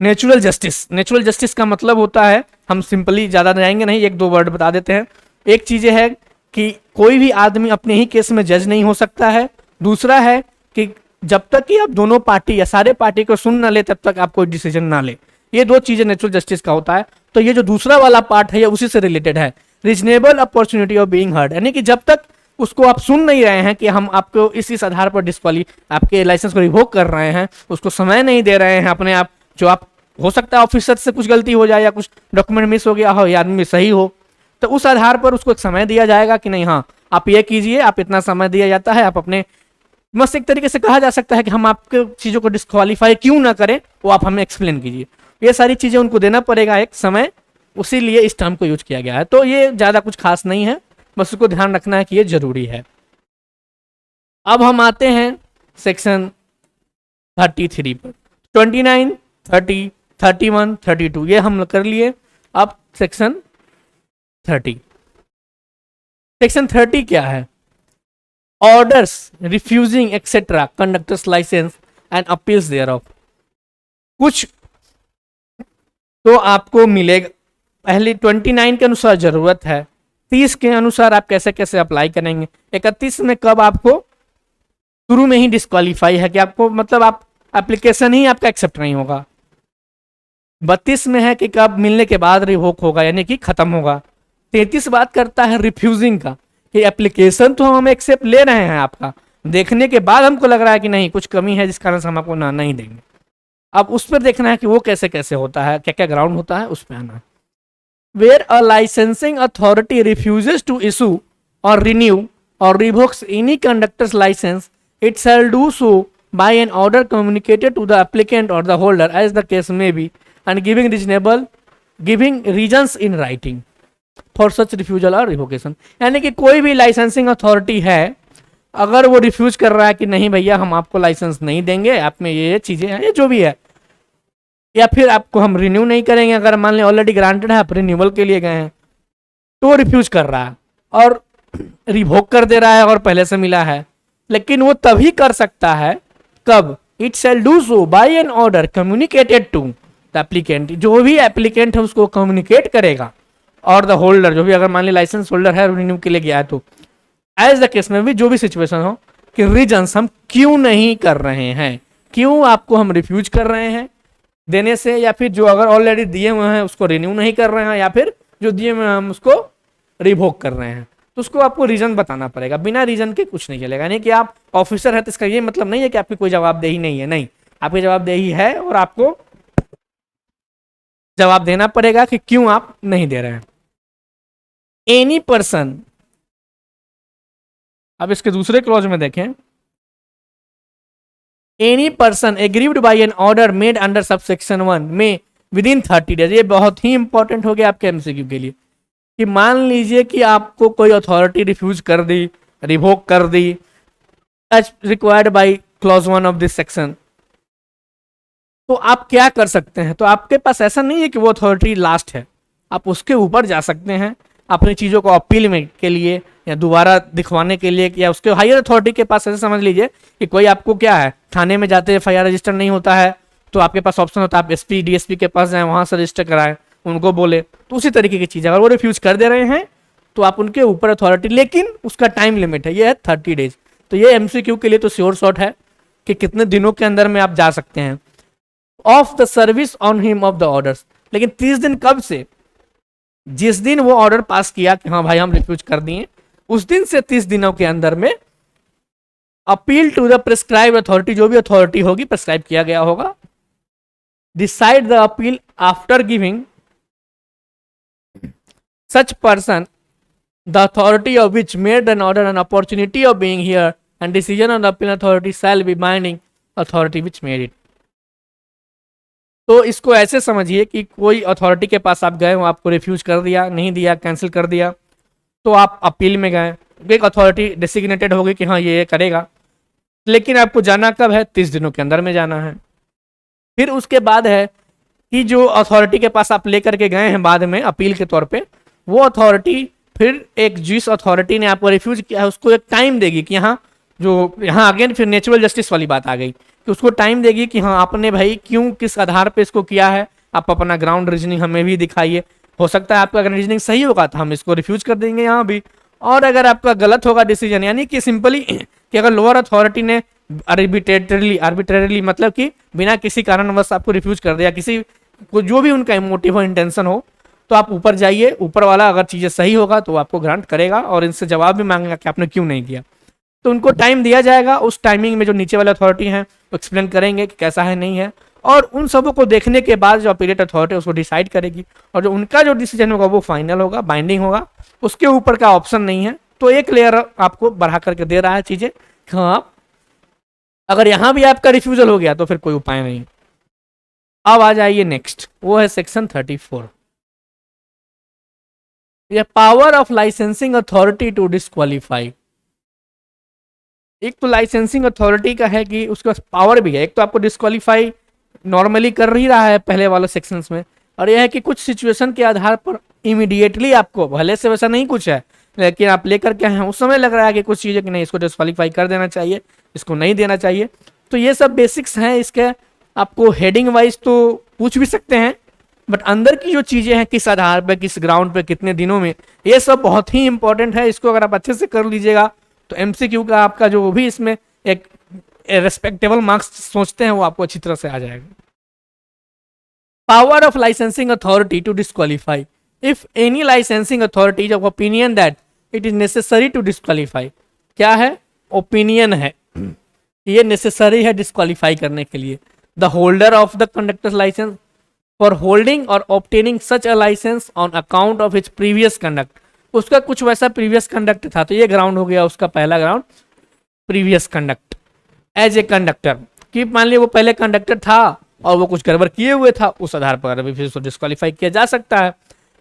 [SPEAKER 1] नेचुरल जस्टिस, नेचुरल जस्टिस का मतलब होता है, हम सिंपली ज़्यादा जाएंगे नहीं, एक दो वर्ड बता देते हैं। एक चीज़ है कि कोई भी आदमी अपने ही केस में जज नहीं हो सकता है। दूसरा है कि जब तक कि आप दोनों पार्टी या सारे पार्टी को सुन ना ले तब तक आप कोई डिसीजन ना ले। ये दो चीज़ें नेचुरल जस्टिस का होता है। तो ये जो दूसरा वाला पार्ट है ये उसी से रिलेटेड है, reasonable opportunity of being heard, यानी कि जब तक उसको आप सुन नहीं रहे हैं कि हम आपको इस आधार पर आपके लाइसेंस को रिवोक कर रहे हैं, उसको समय नहीं दे रहे हैं अपने आप, जो आप हो सकता है ऑफिसर से कुछ गलती हो जाए या कुछ डॉक्यूमेंट मिस हो गया हो या आदमी सही हो, तो उस आधार पर उसको एक समय दिया जाएगा कि नहीं, हाँ आप ये कीजिए, आप इतना समय दिया जाता है, आप अपने बस एक तरीके से कहा जा सकता है कि हम आपके चीज़ों को डिस्क्वालीफाई क्यों ना करें वो आप हमें एक्सप्लेन कीजिए। ये सारी चीज़ें उनको देना पड़ेगा एक समय, उसी लिए इस टर्म को यूज किया गया है। तो ये ज़्यादा कुछ खास नहीं है, बस उसको ध्यान रखना है कि ये जरूरी है। अब हम आते हैं सेक्शन 33 पर। 29, 30, 31, 32 ये हम कर लिए। अब सेक्शन 30। सेक्शन 30 क्या है? Orders refusing etcetera conductors license and appeals thereof. कुछ तो आपको मिलेगा, पहले 29 के अनुसार जरूरत है, 30 के अनुसार आप कैसे कैसे अप्लाई करेंगे, 31 में कब आपको शुरू में ही डिस्क्वालीफाई है कि आपको मतलब आप एप्लीकेशन ही आपका एक्सेप्ट नहीं होगा। 32 में है कि कब मिलने के बाद रिवोक होगा यानी कि खत्म होगा। 33 बात करता है रिफ्यूजिंग का, कि एप्लीकेशन तो हम एक्सेप्ट ले रहे हैं आपका, देखने के बाद हमको लग रहा है कि नहीं कुछ कमी है जिस कारण से हम आपको ना नहीं देंगे। अब उस पर देखना है कि वो कैसे कैसे होता है, क्या क्या ग्राउंड होता है, उस पर आना है। Where a licensing authority refuses to issue और renew or revokes any conductor's license, it shall do so by an order communicated to the applicant or the holder as the case may be, and giving reasons in writing for such refusal or revocation। यानी कि कोई भी licensing authority है, अगर वो refuse कर रहा है कि नहीं भैया हम आपको लाइसेंस नहीं देंगे, आप में ये चीजें हैं, ये जो भी है, या फिर आपको हम रिन्यू नहीं करेंगे, अगर मान लें ऑलरेडी ग्रांटेड है आप रिन्यूअल के लिए गए हैं, तो वो रिफ्यूज कर रहा है और रिवोक कर दे रहा है और पहले से मिला है, लेकिन वो तभी कर सकता है कब? It shall do so by an order communicated to the applicant, जो भी एप्लीकेंट है उसको कम्युनिकेट करेगा, और द होल्डर जो भी, अगर मान ली लाइसेंस होल्डर है रिन्यू के लिए गया है, तो एज द केस में भी जो भी सिचुएशन हो कि रीजंस हम क्यों नहीं कर रहे हैं, क्यों आपको हम रिफ्यूज कर रहे हैं देने से, या फिर जो अगर ऑलरेडी दिए हुए हैं उसको रिन्यू नहीं कर रहे हैं, या फिर जो दिए हुए हैं हम उसको रिवोक कर रहे हैं, तो उसको आपको रीजन बताना पड़ेगा। बिना रीजन के कुछ नहीं चलेगा। नहीं कि आप ऑफिसर है तो इसका ये मतलब नहीं है कि आपकी कोई जवाबदेही नहीं है, नहीं, आपकी जवाबदेही है और आपको जवाब देना पड़ेगा कि क्यों आप नहीं दे रहे हैं। एनी पर्सन, अब इसके दूसरे क्लॉज में देखें, any person aggrieved by an order made under subsection 1 में विदिन 30 डेज। ये बहुत ही इंपॉर्टेंट हो गया आपके एमसीक्यू के लिए कि मान लीजिए कि आपको कोई अथॉरिटी रिफ्यूज कर दी, रिवोक कर दी as required by clause 1 of this section, तो आप क्या कर सकते हैं? तो आपके पास ऐसा नहीं है कि वो अथॉरिटी लास्ट है, आप उसके ऊपर जा सकते हैं अपनी चीज़ों को अपील में के लिए या दोबारा दिखवाने के लिए, या उसके हायर अथॉरिटी के पास। ऐसे समझ लीजिए कि कोई आपको क्या है, थाने में जाते FIR रजिस्टर नहीं होता है, तो आपके पास ऑप्शन होता है आप SP DSP के पास जाएं, वहाँ से रजिस्टर कराएं, उनको बोले, तो उसी तरीके की चीज़ अगर वो रिफ्यूज कर दे रहे हैं तो आप उनके ऊपर अथॉरिटी, लेकिन उसका टाइम लिमिट है, ये है 30 डेज। तो ये MCQ के लिए तो श्योर शॉट है कि कितने दिनों के अंदर में आप जा सकते हैं। Of the service on him of the orders, लेकिन 30 दिन कब से? जिस दिन वो ऑर्डर पास किया कि हाँ भाई हम रिफ्यूज कर दिए, उस दिन से 30 दिनों के अंदर में appeal to the prescribe authority, जो भी अथॉरिटी होगी प्रिस्क्राइब किया गया होगा, decide the appeal after giving such person the authority of which made an order an opportunity of being here, and decision on the appeal authority shall be binding authority which made it। तो इसको ऐसे समझिए कि कोई authority के पास आप गए हो, आपको रिफ्यूज कर दिया, नहीं दिया, कैंसिल कर दिया, तो आप अपील में गए, एक अथॉरिटी डेसिग्नेटेड होगी कि हाँ ये करेगा, लेकिन आपको जाना कब है? 30 दिनों के अंदर में जाना है। फिर उसके बाद है कि जो अथॉरिटी के पास आप लेकर के गए हैं बाद में अपील के तौर पे, वो अथॉरिटी फिर एक जिस अथॉरिटी ने आपको रिफ्यूज किया है उसको एक टाइम देगी कि हाँ जो यहाँ अगेन फिर नेचुरल जस्टिस वाली बात आ गई कि उसको टाइम देगी कि हाँ आपने भाई क्यों किस आधार पे इसको किया है, आप अपना ग्राउंड रीजनिंग हमें भी दिखाइए। हो सकता है आपका अगर रीजनिंग सही होगा तो हम इसको रिफ्यूज कर देंगे यहाँ भी, और अगर आपका गलत होगा डिसीजन, यानी कि सिंपली कि अगर लोअर अथॉरिटी ने आर्बिट्रेरली मतलब कि बिना किसी कारणवश आपको रिफ्यूज कर दिया, किसी को जो भी उनका मोटिव हो, इंटेंशन हो, तो आप ऊपर जाइए, ऊपर वाला अगर चीज़ें सही होगा तो आपको ग्रांट करेगा और इनसे जवाब भी मांगेगा कि आपने क्यों नहीं किया। तो उनको टाइम दिया जाएगा, उस टाइमिंग में जो नीचे वाले अथॉरिटी हैं वो एक्सप्लेन करेंगे कि कैसा है नहीं है, और उन सबों को देखने के बाद जो अपीलेट अथॉरिटी उसको डिसाइड करेगी, और जो उनका जो डिसीजन होगा वो फाइनल होगा, बाइंडिंग होगा, उसके ऊपर का ऑप्शन नहीं है। तो एक लेयर आपको बढ़ा करके दे रहा है चीजें। हाँ, अगर यहां भी आपका रिफ्यूजल हो गया तो फिर कोई उपाय नहीं। अब आ जाइए नेक्स्ट, वो है सेक्शन 34, ये power of licensing authority to disqualify. एक तो लाइसेंसिंग अथॉरिटी का है कि उसके पास पावर भी है, एक तो आपको डिस्क्वालीफाई नॉर्मली कर ही रहा है पहले वाले सेक्शंस में, और यह है कि कुछ सिचुएशन के आधार पर इमीडिएटली आपको, भले से वैसा नहीं कुछ है लेकिन आप लेकर के हैं उस समय लग रहा है कि कुछ चीज़ें कि नहीं इसको डिस्क्वालीफाई कर देना चाहिए, इसको नहीं देना चाहिए। तो ये सब बेसिक्स हैं इसके, आपको हेडिंग वाइज तो पूछ भी सकते हैं, बट अंदर की जो चीज़ें हैं किस आधार पर, किस ग्राउंड पे, कितने दिनों में, ये सब बहुत ही इंपॉर्टेंट है। इसको अगर आप अच्छे से कर लीजिएगा तो एमसीक्यू का आपका जो भी इसमें एक रेस्पेक्टेबल मार्क्स सोचते हैं वो आपको अच्छी तरह से आ जाएगा। Power of licensing authority to disqualify, if any licensing authority of opinion that it is necessary to disqualify. क्या है? ओपिनियन है, ये नेसेसरी है डिस्क्वालीफाई करने के लिए। The holder of the conductor licence for holding or obtaining such a licence on account of its previous conduct, उसका कुछ वैसा प्रीवियस कंडक्ट था, तो ये ग्राउंड हो गया उसका पहला ground, previous conduct as a conductor, कि मान लिया वो पहले कंडक्टर था और वो कुछ गड़बड़ किए हुए था, उस आधार पर अभी फिर उसको डिस्क्वालीफाई किया जा सकता है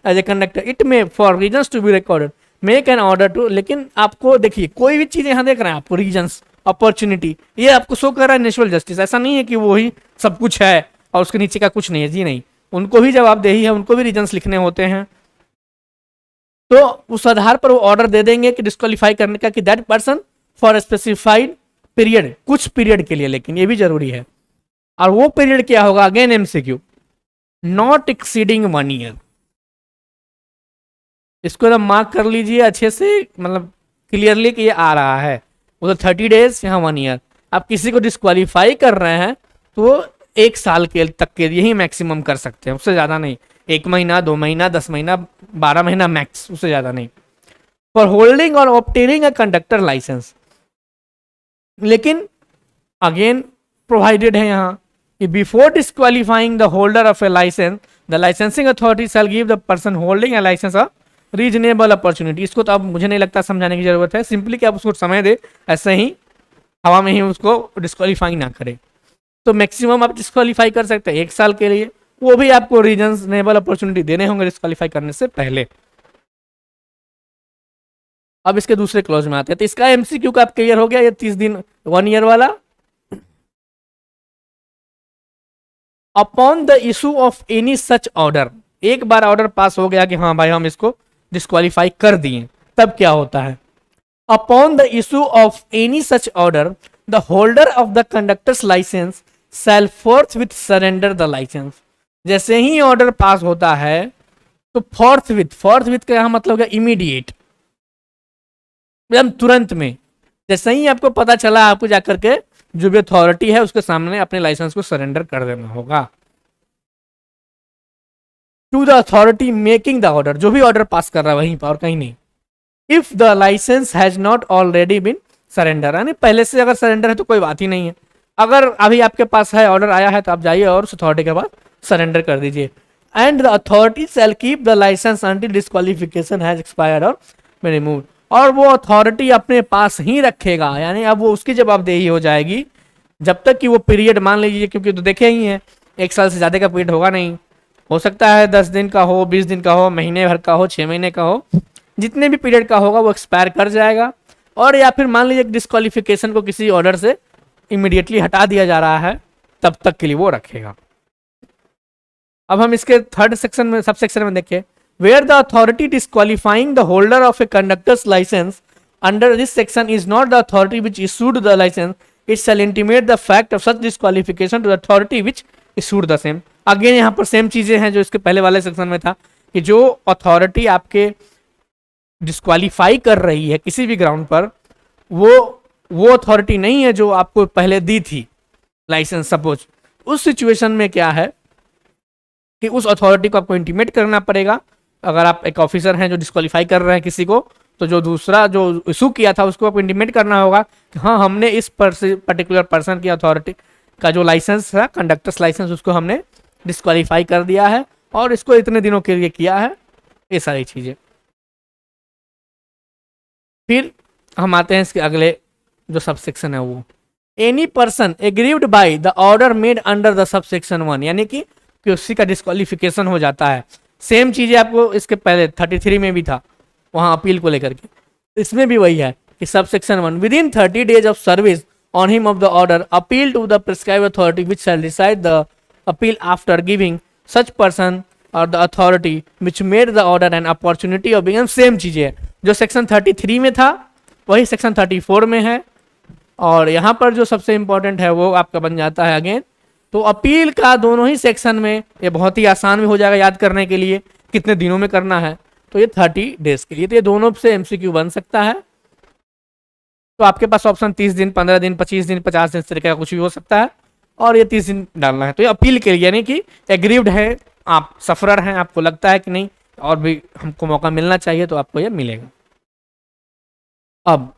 [SPEAKER 1] as a conductor. It may for reasons to be recorded make an order to, लेकिन आपको देखिए कोई भी चीज़ यहाँ देख रहे हैं आपको, रीजंस, अपॉर्चुनिटी, ये आपको शो कर रहा है नेचुरल जस्टिस। ऐसा नहीं है कि वो ही सब कुछ है और उसके नीचे का कुछ नहीं है, जी नहीं, उनको भी जवाबदेही है, उनको भी रीजंस लिखने होते हैं। तो उस आधार पर वो ऑर्डर दे देंगे कि डिस्क्वालीफाई करने का, कि that person for specified period, कुछ पीरियड के लिए, लेकिन ये भी जरूरी है। और वो पीरियड क्या होगा? Again MCQ, not exceeding 1 year. इसको एकदम मार्क कर लीजिए अच्छे से, मतलब क्लियरली कि ये आ रहा है। उधर 30 डेज, यहाँ 1 ईयर। आप किसी को डिस्क्वालीफाई कर रहे हैं तो 1 साल के तक के यही मैक्सिमम कर सकते हैं, उससे ज़्यादा नहीं। 1 महीना, 2 महीना, 10 महीना, 12 महीना मैक्स, उससे ज़्यादा नहीं। For holding or obtaining a conductor licence, लेकिन अगेन प्रोवाइडेड है यहाँ कि before disqualifying the holder of a licence the licensing authority shall give the person holding a licence a reasonable opportunity. इसको तो अब मुझे नहीं लगता समझाने की जरूरत है, सिंपली कि आप उसको समय दे, ऐसे ही हवा में ही उसको डिस्क्वालीफाई ना करें। तो मैक्सिमम आप डिस्क्वालीफाई कर सकते हैं 1 साल के लिए, वो भी आपको रीजनेबल अपॉर्चुनिटी देने होंगे डिस्क्वालीफाई करने से पहले। अब इसके दूसरे क्लॉज में आते हैं, तो इसका एमसीक्यू का आप क्लियर हो गया, ये 30 दिन 1 ईयर वाला। Upon the issue of any such order, एक बार ऑर्डर पास हो गया कि हाँ भाई हम इसको डिस्क्वालीफाई कर दिए, तब क्या होता है? Upon the issue of any such order the holder of the conductors license shall forthwith surrender the license. जैसे ही ऑर्डर पास होता है तो फोर्थविथ का यहां मतलब है इमीडिएट, एकदम तुरंत में, जैसे ही आपको पता चला आपको जाकर के जो भी अथॉरिटी है उसके सामने अपने लाइसेंस को सरेंडर कर देना होगा। To the authority making the order, जो भी ऑर्डर पास कर रहा है वहीं पर और कहीं नहीं। If the license has not already been surrender, यानी पहले से अगर सरेंडर है तो कोई बात ही नहीं है। अगर अभी आपके पास है, ऑर्डर आया है, तो आप जाइए और उस अथॉरिटी के बाद सरेंडर कर दीजिए। And the authority shall keep the license until disqualification has expired और बी रिमूव्ड, और वो अथॉरिटी अपने पास ही रखेगा, यानी अब वो उसकी जवाबदेही हो जाएगी जब तक कि वो पीरियड, मान लीजिए, क्योंकि तो देखे ही हैं 1 साल से ज़्यादा का पीरियड होगा नहीं, हो सकता है 10 दिन का हो, 20 दिन का हो, महीने भर का हो, 6 महीने का हो, जितने भी पीरियड का होगा वो एक्सपायर कर जाएगा। और या फिर मान लीजिए डिस्क्वालिफिकेशन को किसी ऑर्डर से इमीडिएटली हटा दिया जा रहा है, तब तक के लिए वो रखेगा। अब हम इसके थर्ड सेक्शन में, सब सेक्शन में देखें, where the authority disqualifying the holder of a conductors licence under this section is not the authority which issued the licence, it shall intimate the fact of such disqualification to the authority which issued the same. Again यहाँ पर same चीजें हैं जो इसके पहले वाले section में था कि जो अथॉरिटी आपके डिस्क्वालीफाई कर रही है किसी भी ग्राउंड पर, वो अथॉरिटी नहीं है जो आपको पहले दी थी लाइसेंस। सपोज उस सिचुएशन में क्या है कि उस अथॉरिटी को आपको इंटीमेट करना पड़ेगा। अगर आप एक ऑफिसर हैं जो डिस्क्वालीफाई कर रहे हैं किसी को, तो जो दूसरा जो इशू किया था उसको आपको इंटीमेट करना होगा कि हाँ हमने इस पर्टिकुलर पर्सन की अथॉरिटी का जो लाइसेंस है, कंडक्टर्स लाइसेंस, उसको हमने डिस्क्वालीफाई कर दिया है और इसको इतने दिनों के लिए किया है, ये सारी चीज़ें। फिर हम आते हैं इसके अगले जो सबसेक्शन है वो, any person aggrieved by the order made under the subsection 1, यानी कि उसी का डिस्क्वालिफिकेशन हो जाता है। सेम चीजें आपको इसके पहले 33 में भी था, वहां अपील को लेकर के, इसमें भी वही है कि subsection 1 within 30 days of service on him of the order appeal to the prescribe authority which shall decide the appeal after giving such person or the authority which made the order and opportunity of being. Same चीजें है जो section 33 में था वही section 34 में है। और यहाँ पर जो सबसे इंपॉर्टेंट है वो आपका बन जाता है अगेन, तो अपील का दोनों ही सेक्शन में ये बहुत ही आसान भी हो जाएगा याद करने के लिए, कितने दिनों में करना है, तो ये 30 डेज के लिए, तो ये दोनों से एमसीक्यू बन सकता है। तो आपके पास ऑप्शन 30 दिन, 15 दिन, 25 दिन, 50 दिन, इस तरीके का कुछ भी हो सकता है, और ये 30 दिन डालना है। तो ये अपील के लिए, यानी कि एग्रीव्ड है, आप सफरर हैं, आपको लगता है कि नहीं और भी हमको मौका मिलना चाहिए, तो आपको ये मिलेगा। अब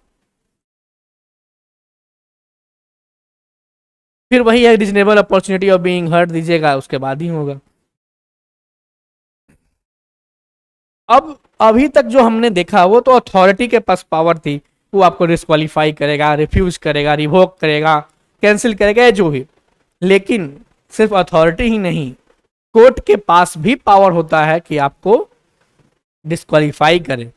[SPEAKER 1] फिर वही है reasonable opportunity of being heard दीजिएगा, उसके बाद ही होगा। अब अभी तक जो हमने देखा वो तो अथॉरिटी के पास पावर थी, वो आपको डिस्क्वालीफाई करेगा, रिफ्यूज करेगा, रिवोक करेगा, कैंसिल करेगा, जो भी। लेकिन सिर्फ अथॉरिटी ही नहीं, कोर्ट के पास भी पावर होता है कि आपको डिस्क्वालीफाई करे।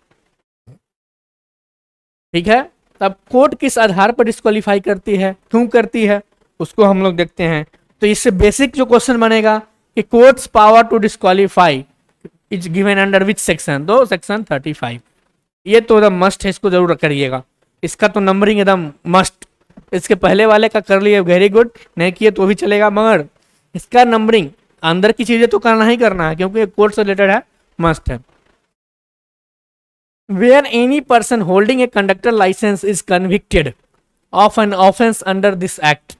[SPEAKER 1] ठीक है, तब कोर्ट किस आधार पर डिस्क्वालीफाई करती है, क्यों करती है, उसको हम लोग देखते हैं। तो इससे बेसिक जो क्वेश्चन बनेगा कि courts power to disqualify is given under which section, तो सेक्शन 35। ये तो एकदम मस्ट है, इसको जरूर करिएगा, इसका तो नंबरिंग एकदम मस्ट। इसके पहले वाले का कर लिए वेरी गुड, नहीं किए तो भी चलेगा, मगर इसका नंबरिंग अंदर की चीजें तो करना ही करना है क्योंकि कोर्ट से रिलेटेड है, मस्ट है। Where any person holding a conductor license is convicted of an offence under this act.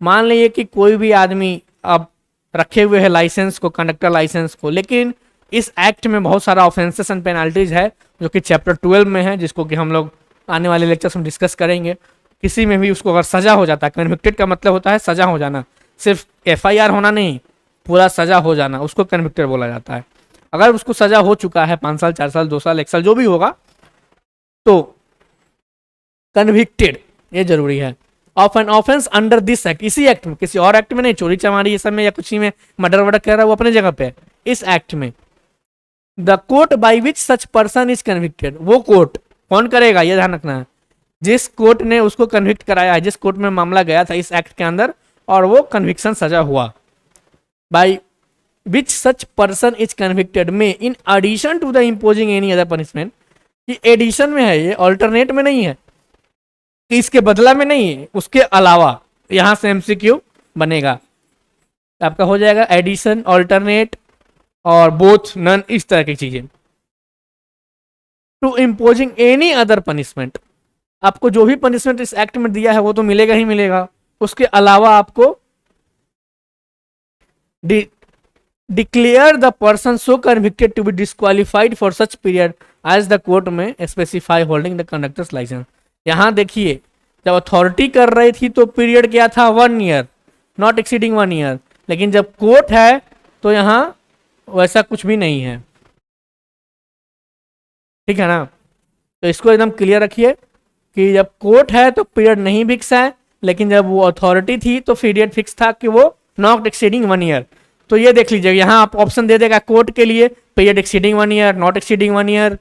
[SPEAKER 1] मान लीजिए कि कोई भी आदमी अब रखे हुए है लाइसेंस को, कंडक्टर लाइसेंस को, लेकिन इस एक्ट में बहुत सारा ऑफेंसेस एंड पेनाल्टीज है जो कि चैप्टर 12 में है, जिसको कि हम लोग आने वाले लेक्चर्स में डिस्कस करेंगे। किसी में भी उसको अगर सजा हो जाता है, कन्विक्टेड का मतलब होता है सजा हो जाना, सिर्फ FIR होना नहीं, पूरा सजा हो जाना, उसको कन्विक्टेड बोला जाता है। अगर उसको सजा हो चुका है 5 साल, 4 साल, 2 साल, 1 साल, जो भी होगा, तो कन्विक्टेड ये जरूरी है of an offence under this act, इसी एक्ट में, किसी और एक्ट में नहीं, चोरी चमारी ये सब में या कुछ में मर्डर वर्डर कर रहा है वो अपने जगह पे, इस एक्ट में। The court by which such person is convicted, वो कोर्ट कौन करेगा, ये ध्यान रखना है, जिस कोर्ट ने उसको कन्विक्ट कराया है, जिस कोर्ट में मामला गया था इस एक्ट के अंदर और वो कन्विक्शन सजा हुआ, by which such person is convicted में in addition to the imposing any other punishment, ये एडिशन में है, ये ऑल्टरनेट में नहीं है, इसके बदला में नहीं है, उसके अलावा। यहां से MCQ बनेगा, आपका हो जाएगा एडिशन, ऑल्टरनेट और बोथ, नन, इस तरह की चीजें। To imposing any other punishment, आपको जो भी पनिशमेंट इस एक्ट में दिया है वो तो मिलेगा ही मिलेगा, उसके अलावा आपको declare the person so convicted to be disqualified for such period as the court may specify holding the conductors licence. यहां देखिए, जब अथॉरिटी कर रही थी तो पीरियड क्या था, 1 ईयर, नॉट एक्सीडिंग 1 ईयर, लेकिन जब कोर्ट है तो यहां वैसा कुछ भी नहीं है। ठीक है ना, तो इसको एकदम क्लियर रखिए कि जब कोर्ट है तो पीरियड नहीं फिक्स है, लेकिन जब वो अथॉरिटी थी तो पीरियड फिक्स था कि वो नॉट एक्सीडिंग 1 ईयर। तो ये देख लीजिए, यहाँ आप ऑप्शन दे देगा कोर्ट के लिए, period exceeding 1 year, not exceeding 1 year,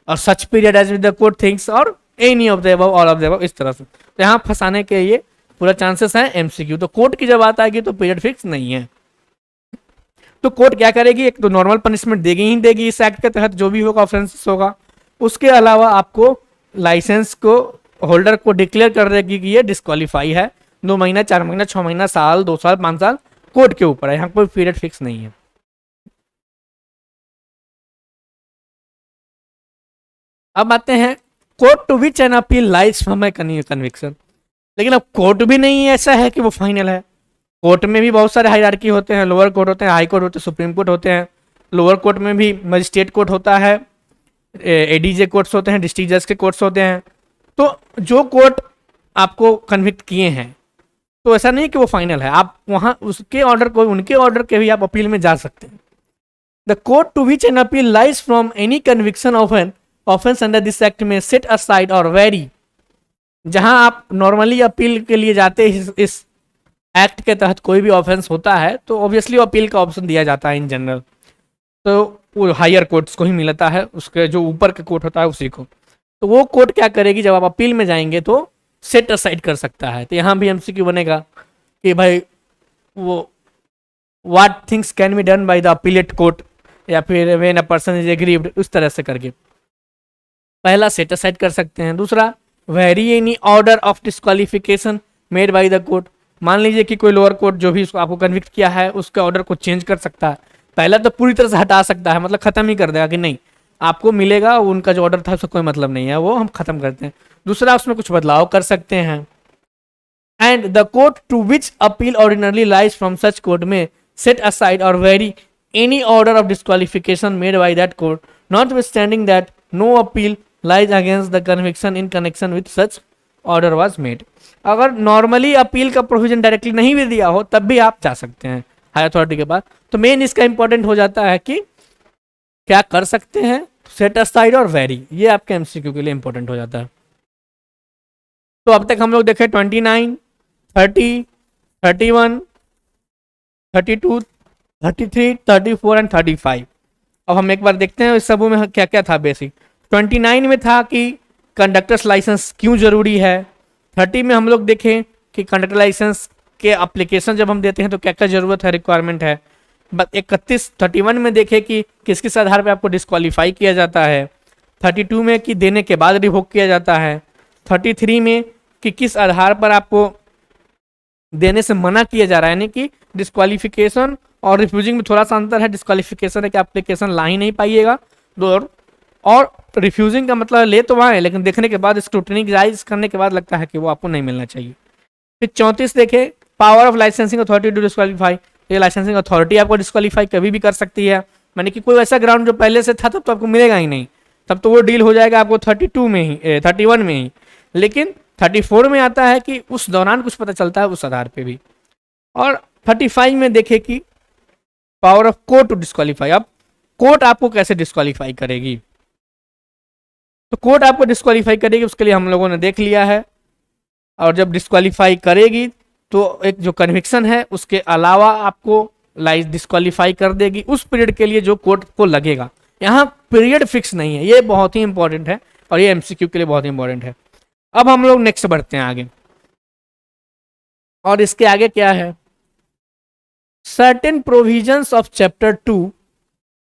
[SPEAKER 1] or such period as with the court things, or any of the above, all of the above, इस तरह से। तो यहाँ फंसाने के ये पूरा चांसेस है MCQ। तो कोर्ट की जब बात आएगी तो पीरियड फिक्स नहीं है, तो कोर्ट क्या करेगी, एक तो नॉर्मल पनिशमेंट देगी ही देगी इस एक्ट के तहत, जो भी होगा ऑफेंसेस होगा, उसके अलावा आपको लाइसेंस को होल्डर को डिक्लेयर कर देगी कि ये डिस्क्वालीफाई है। 2 महीना, 4 महीना, 6 महीना, साल, 2 साल, 5 साल, कोर्ट के ऊपर है, यहाँ कोई पीरियड फिक्स नहीं है। अब आते हैं court to which an appeal lies from a conviction. लेकिन अब कोर्ट भी नहीं ऐसा है कि वो फाइनल है। कोर्ट में भी बहुत सारे हायरार्की होते हैं, लोअर कोर्ट होते हैं, हाई कोर्ट होते हैं, सुप्रीम कोर्ट होते हैं। लोअर कोर्ट में भी मजिस्ट्रेट कोर्ट होता है, एडीजे कोर्ट्स होते हैं, डिस्ट्रिक्ट जज के कोर्ट्स होते हैं। तो जो कोर्ट आपको कन्विक्ट किए हैं, तो ऐसा नहीं कि वो फाइनल है, आप वहाँ उसके ऑर्डर को, उनके ऑर्डर के भी आप अपील में जा सकते हैं। The court to which an appeal lies from any conviction of an offence under this act में सेट असाइड और वेरी, जहां आप नॉर्मली अपील के लिए जाते हैं इस एक्ट के तहत कोई भी ऑफेंस होता है तो ऑब्वियसली अपील का ऑप्शन दिया जाता है इन जनरल, तो वो हायर कोर्ट्स को ही मिलता है, उसके जो ऊपर का कोर्ट होता है उसी को। तो वो कोर्ट क्या करेगी, जब आप अपील में जाएंगे तो सेट असाइड कर सकता है। तो यहाँ भी एमसीक्यू बनेगा कि भाई वो what things can be done by the appellate court, या फिर when a person is aggrieved, उस तरह से करके पहला सेट असाइड कर सकते हैं। दूसरा, very any order of disqualification made by the court. मान लीजिए कि कोई लोअर कोर्ट जो भी उसको आपको कन्विक्ट किया है उसके ऑर्डर को चेंज कर सकता है। पहला तो पूरी तरह से हटा सकता है, मतलब खत्म ही कर देगा कि नहीं आपको मिलेगा, उनका जो ऑर्डर था उसका कोई मतलब नहीं है, वो हम खत्म करते हैं। दूसरा, उसमें कुछ बदलाव कर सकते हैं। And the court to which appeal ordinarily lies from such court में सेट असाइड और vary any order of disqualification made by that court, notwithstanding that no appeal lies against the conviction in connection with such order was made. अगर normally appeal का provision directly नहीं भी दिया हो तब भी आप जा सकते हैं हाई अथॉरिटी के पास। तो मेन इसका इंपॉर्टेंट हो जाता है कि क्या कर सकते हैं, सेट असाइड और वेरी, ये आपके एमसीक्यू के लिए इंपॉर्टेंट हो जाता है। तो अब तक हम लोग देखे 29, 30, 31, 32, 33, 34 एंड 35। अब हम एक बार देखते हैं इस सब में क्या क्या था। बेसिक 29 में था कि कंडक्टर्स लाइसेंस क्यों जरूरी है। 30 में हम लोग देखें कि कंडक्टर लाइसेंस के एप्लीकेशन जब हम देते हैं तो क्या क्या जरूरत है, रिक्वायरमेंट है। 31 में देखे कि किस किस आधार पे आपको डिस्क्वालीफाई किया जाता है। 32 में कि देने के बाद रिवोक किया जाता है। 33 में कि किस आधार पर आपको देने से मना किया जा रहा है, यानी कि डिस्क्वालिफिकेशन और रिफ्यूजिंग में थोड़ा सा अंतर है। डिस्क्वालिफिकेशन है कि एप्लीकेशन ला ही नहीं पाइएगा, और रिफ्यूजिंग का मतलब ले तो आए लेकिन देखने के बाद स्क्रूटनाइज करने के बाद लगता है कि वो आपको नहीं मिलना चाहिए। फिर 34 देखे, power of licensing authority to disqualify. ये लाइसेंसिंग अथॉरिटी आपको डिस्क्वालीफाई कभी भी कर सकती है, माने कि कोई ऐसा ग्राउंड जो पहले से था तब तो आपको मिलेगा ही नहीं, तब तो वो डील हो जाएगा आपको 32 में ही, 31 में ही। लेकिन 34 में आता है कि उस दौरान कुछ पता चलता है उस आधार पे भी। और 35 में देखे कि power of court to disqualify. अब कोर्ट आपको कैसे डिस्क्वालीफाई करेगी, तो कोर्ट आपको डिस्क्वालीफाई करेगी उसके लिए हम लोगों ने देख लिया है। और जब डिस्क्वालीफाई करेगी तो एक जो कन्विक्शन है उसके अलावा आपको लाइस डिस्क्वालीफाई कर देगी उस पीरियड के लिए जो कोर्ट को लगेगा। यहाँ पीरियड फिक्स नहीं है, ये बहुत ही इंपॉर्टेंट है और ये एमसीक्यू के लिए बहुत ही इंपॉर्टेंट है। अब हम लोग नेक्स्ट बढ़ते हैं आगे, और इसके आगे क्या है, certain provisions of chapter 2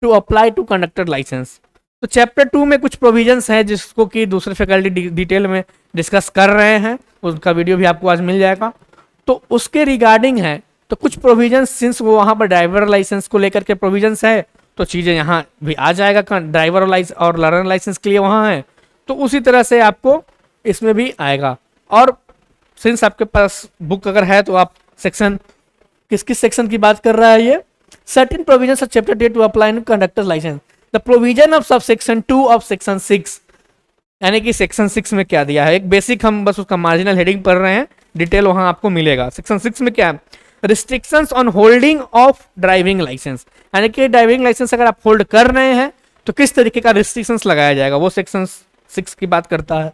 [SPEAKER 1] to apply to conductor license. तो चैप्टर 2 में कुछ प्रोविजंस हैं जिसको कि दूसरे फैकल्टी डिटेल में डिस्कस कर रहे हैं, उसका वीडियो भी आपको आज मिल जाएगा। तो उसके रिगार्डिंग है, तो कुछ प्रोविजंस सिंस वो वहाँ पर ड्राइवर लाइसेंस को लेकर के प्रोविजंस है तो चीज़ें यहाँ भी आ जाएगा, ड्राइवर लाइसेंस और लर्नर लाइसेंस के लिए वहाँ है तो उसी तरह से आपको इसमें भी आएगा। और सिंस आपके पास बुक अगर है तो आप सेक्शन किस किस सेक्शन की बात कर रहा है ये, certain provisions of chapter 2 to apply in conductor license, the provision of sub section 2 of section 6। यानी कि सेक्शन 6 में क्या दिया है, एक बेसिक हम बस उसका मार्जिनल हेडिंग पढ़ रहे हैं, डिटेल वहां आपको मिलेगा। सेक्शन 6 में क्या है, restrictions on holding of driving license, यानी कि ड्राइविंग लाइसेंस अगर आप होल्ड कर रहे हैं तो किस तरीके का रिस्ट्रिक्शंस लगाया जाएगा, वो सेक्शन 6 की बात करता है।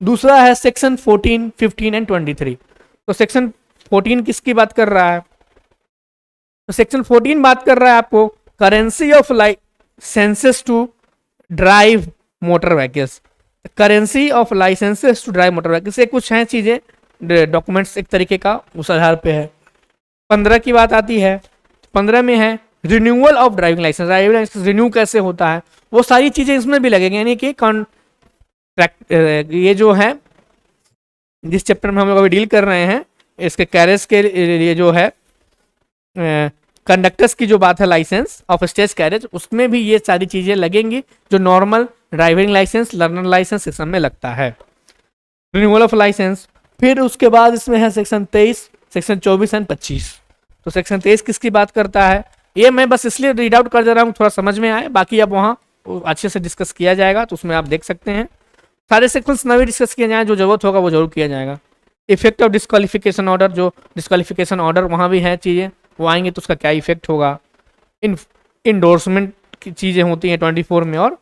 [SPEAKER 1] दूसरा है सेक्शन 14, 15 एंड 23। तो सेक्शन 14 किसकी बात कर रहा है, तो सेक्शन 14 बात कर रहा है आपको currency of licenses to drive motor vehicles. Currency of licenses to drive motor vehicles, ये कुछ हैं चीजें, डॉक्यूमेंट्स एक तरीके का उस आधार पे है। 15 की बात आती है, 15 में है renewal of driving license, driving license renew कैसे होता है, वो सारी चीजें इसमें भी लगेंगी। यानी कि ये जो है जिस चैप्टर में हम लोग अभी डील कर रहे हैं, इसके कैरेज के लिए जो है कंडक्टर्स की जो बात है, लाइसेंस ऑफ स्टेज कैरेज, उसमें भी ये सारी चीजें लगेंगी जो normal driving license, learner license system में लगता है। रिन्यूअल ऑफ लाइसेंस, फिर उसके बाद इसमें है सेक्शन 23, सेक्शन 24 एंड 25। तो सेक्शन 23 किसकी बात करता है, ये मैं बस इसलिए रीड आउट कर दे रहा हूँ थोड़ा समझ में आए, बाकी अब वहाँ अच्छे से डिस्कस किया जाएगा, तो उसमें आप देख सकते हैं सारे सेक्शंस नए डिस्कस किए जाए, जो जरूरत होगा वो जरूर किया जाएगा। इफेक्ट ऑफ डिस्क्वालिफिकेशन ऑर्डर, जो डिस्क्वालिफिकेशन ऑर्डर वहाँ भी है चीज़ें, वो आएंगे तो उसका क्या इफेक्ट होगा। इंडोर्समेंट की चीज़ें होती हैं 24 में, और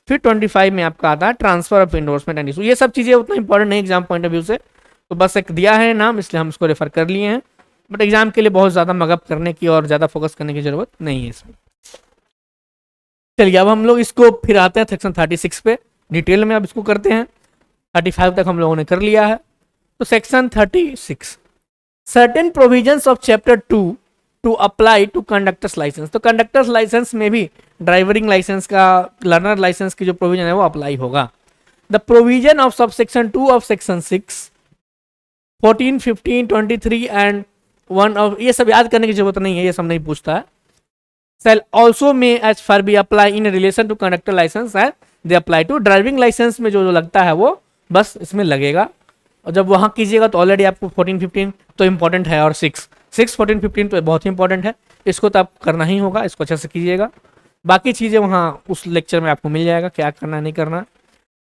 [SPEAKER 1] फिर 25 में आपका आता है transfer of endorsement and issue. ये सब चीज़ें उतना इंपॉर्टेंट नहीं एग्जाम पॉइंट ऑफ व्यू से, तो बस एक दिया है नाम, इसलिए हम इसको रेफर कर लिए हैं, बट एग्जाम के लिए बहुत ज़्यादा मगअप करने की और ज़्यादा फोकस करने की जरूरत नहीं है इसमें। चलिए अब हम लोग इसको फिर आते हैं सेक्शन 36 पे, डिटेल में अब इसको करते हैं। 35 तक हम लोगों ने कर लिया है, तो section 36, certain provisions of chapter 2 to apply to conductors license. तो कंडक्टर्स लाइसेंस में भी ड्राइवरिंग लाइसेंस का, लर्नर लाइसेंस की जो प्रोविजन है वो अप्लाई होगा। The provision of sub section 2 of section 6, 14, 15, 23 and 1 of, ये सब याद करने की जरूरत नहीं है, ये सब नहीं पूछता है। shall also may as far be apply in relation to conductor license as they apply to driving license में जो लगता है वो बस इसमें लगेगा। और जब वहाँ कीजिएगा तो ऑलरेडी आपको 14, 15 तो इंपॉर्टेंट है, और 6, 14, 15 तो बहुत ही इंपॉर्टेंट है, इसको तो आप करना ही होगा, इसको अच्छे से कीजिएगा। बाकी चीज़ें वहाँ उस लेक्चर में आपको मिल जाएगा क्या करना नहीं करना।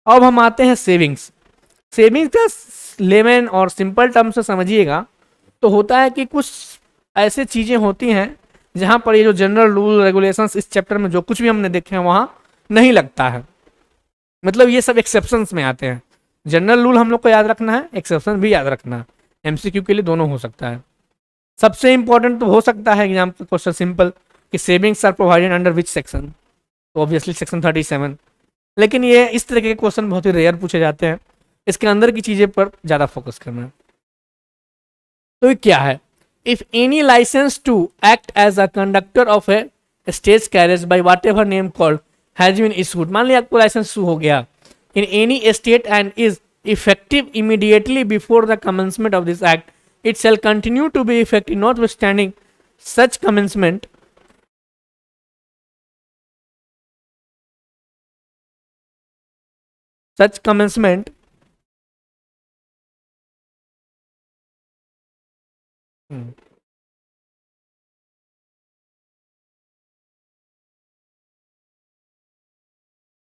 [SPEAKER 1] अब हम आते हैं सेविंग्स। सेविंग्स का लेमन और सिंपल टर्म से समझिएगा तो होता है कि कुछ ऐसे चीज़ें होती हैं जहाँ पर ये जो जनरल रूल रेगुलेशंस इस चैप्टर में जो कुछ भी हमने देखे हैं वहाँ नहीं लगता है, मतलब ये सब एक्सेप्शंस में आते हैं। जनरल रूल हम लोग को याद रखना है, एक्सेप्शन भी याद रखना है, एमसीक्यू के लिए दोनों हो सकता है। सबसे इंपॉर्टेंट तो हो सकता है एग्जाम का क्वेश्चन सिंपल कि savings are provided under which section, तो ऑब्वियसली सेक्शन 37, लेकिन ये इस तरह के क्वेश्चन बहुत ही रेयर पूछे जाते हैं, इसके अंदर की चीज़ें पर ज़्यादा फोकस करना है। तो ये क्या है, if any license to act as a conductor of a stage carriage by whatever name called has been issued, मान लिया आपको लाइसेंस इशू हो गया in any state and is effective immediately before the commencement of this act, it shall continue to be effective notwithstanding such commencement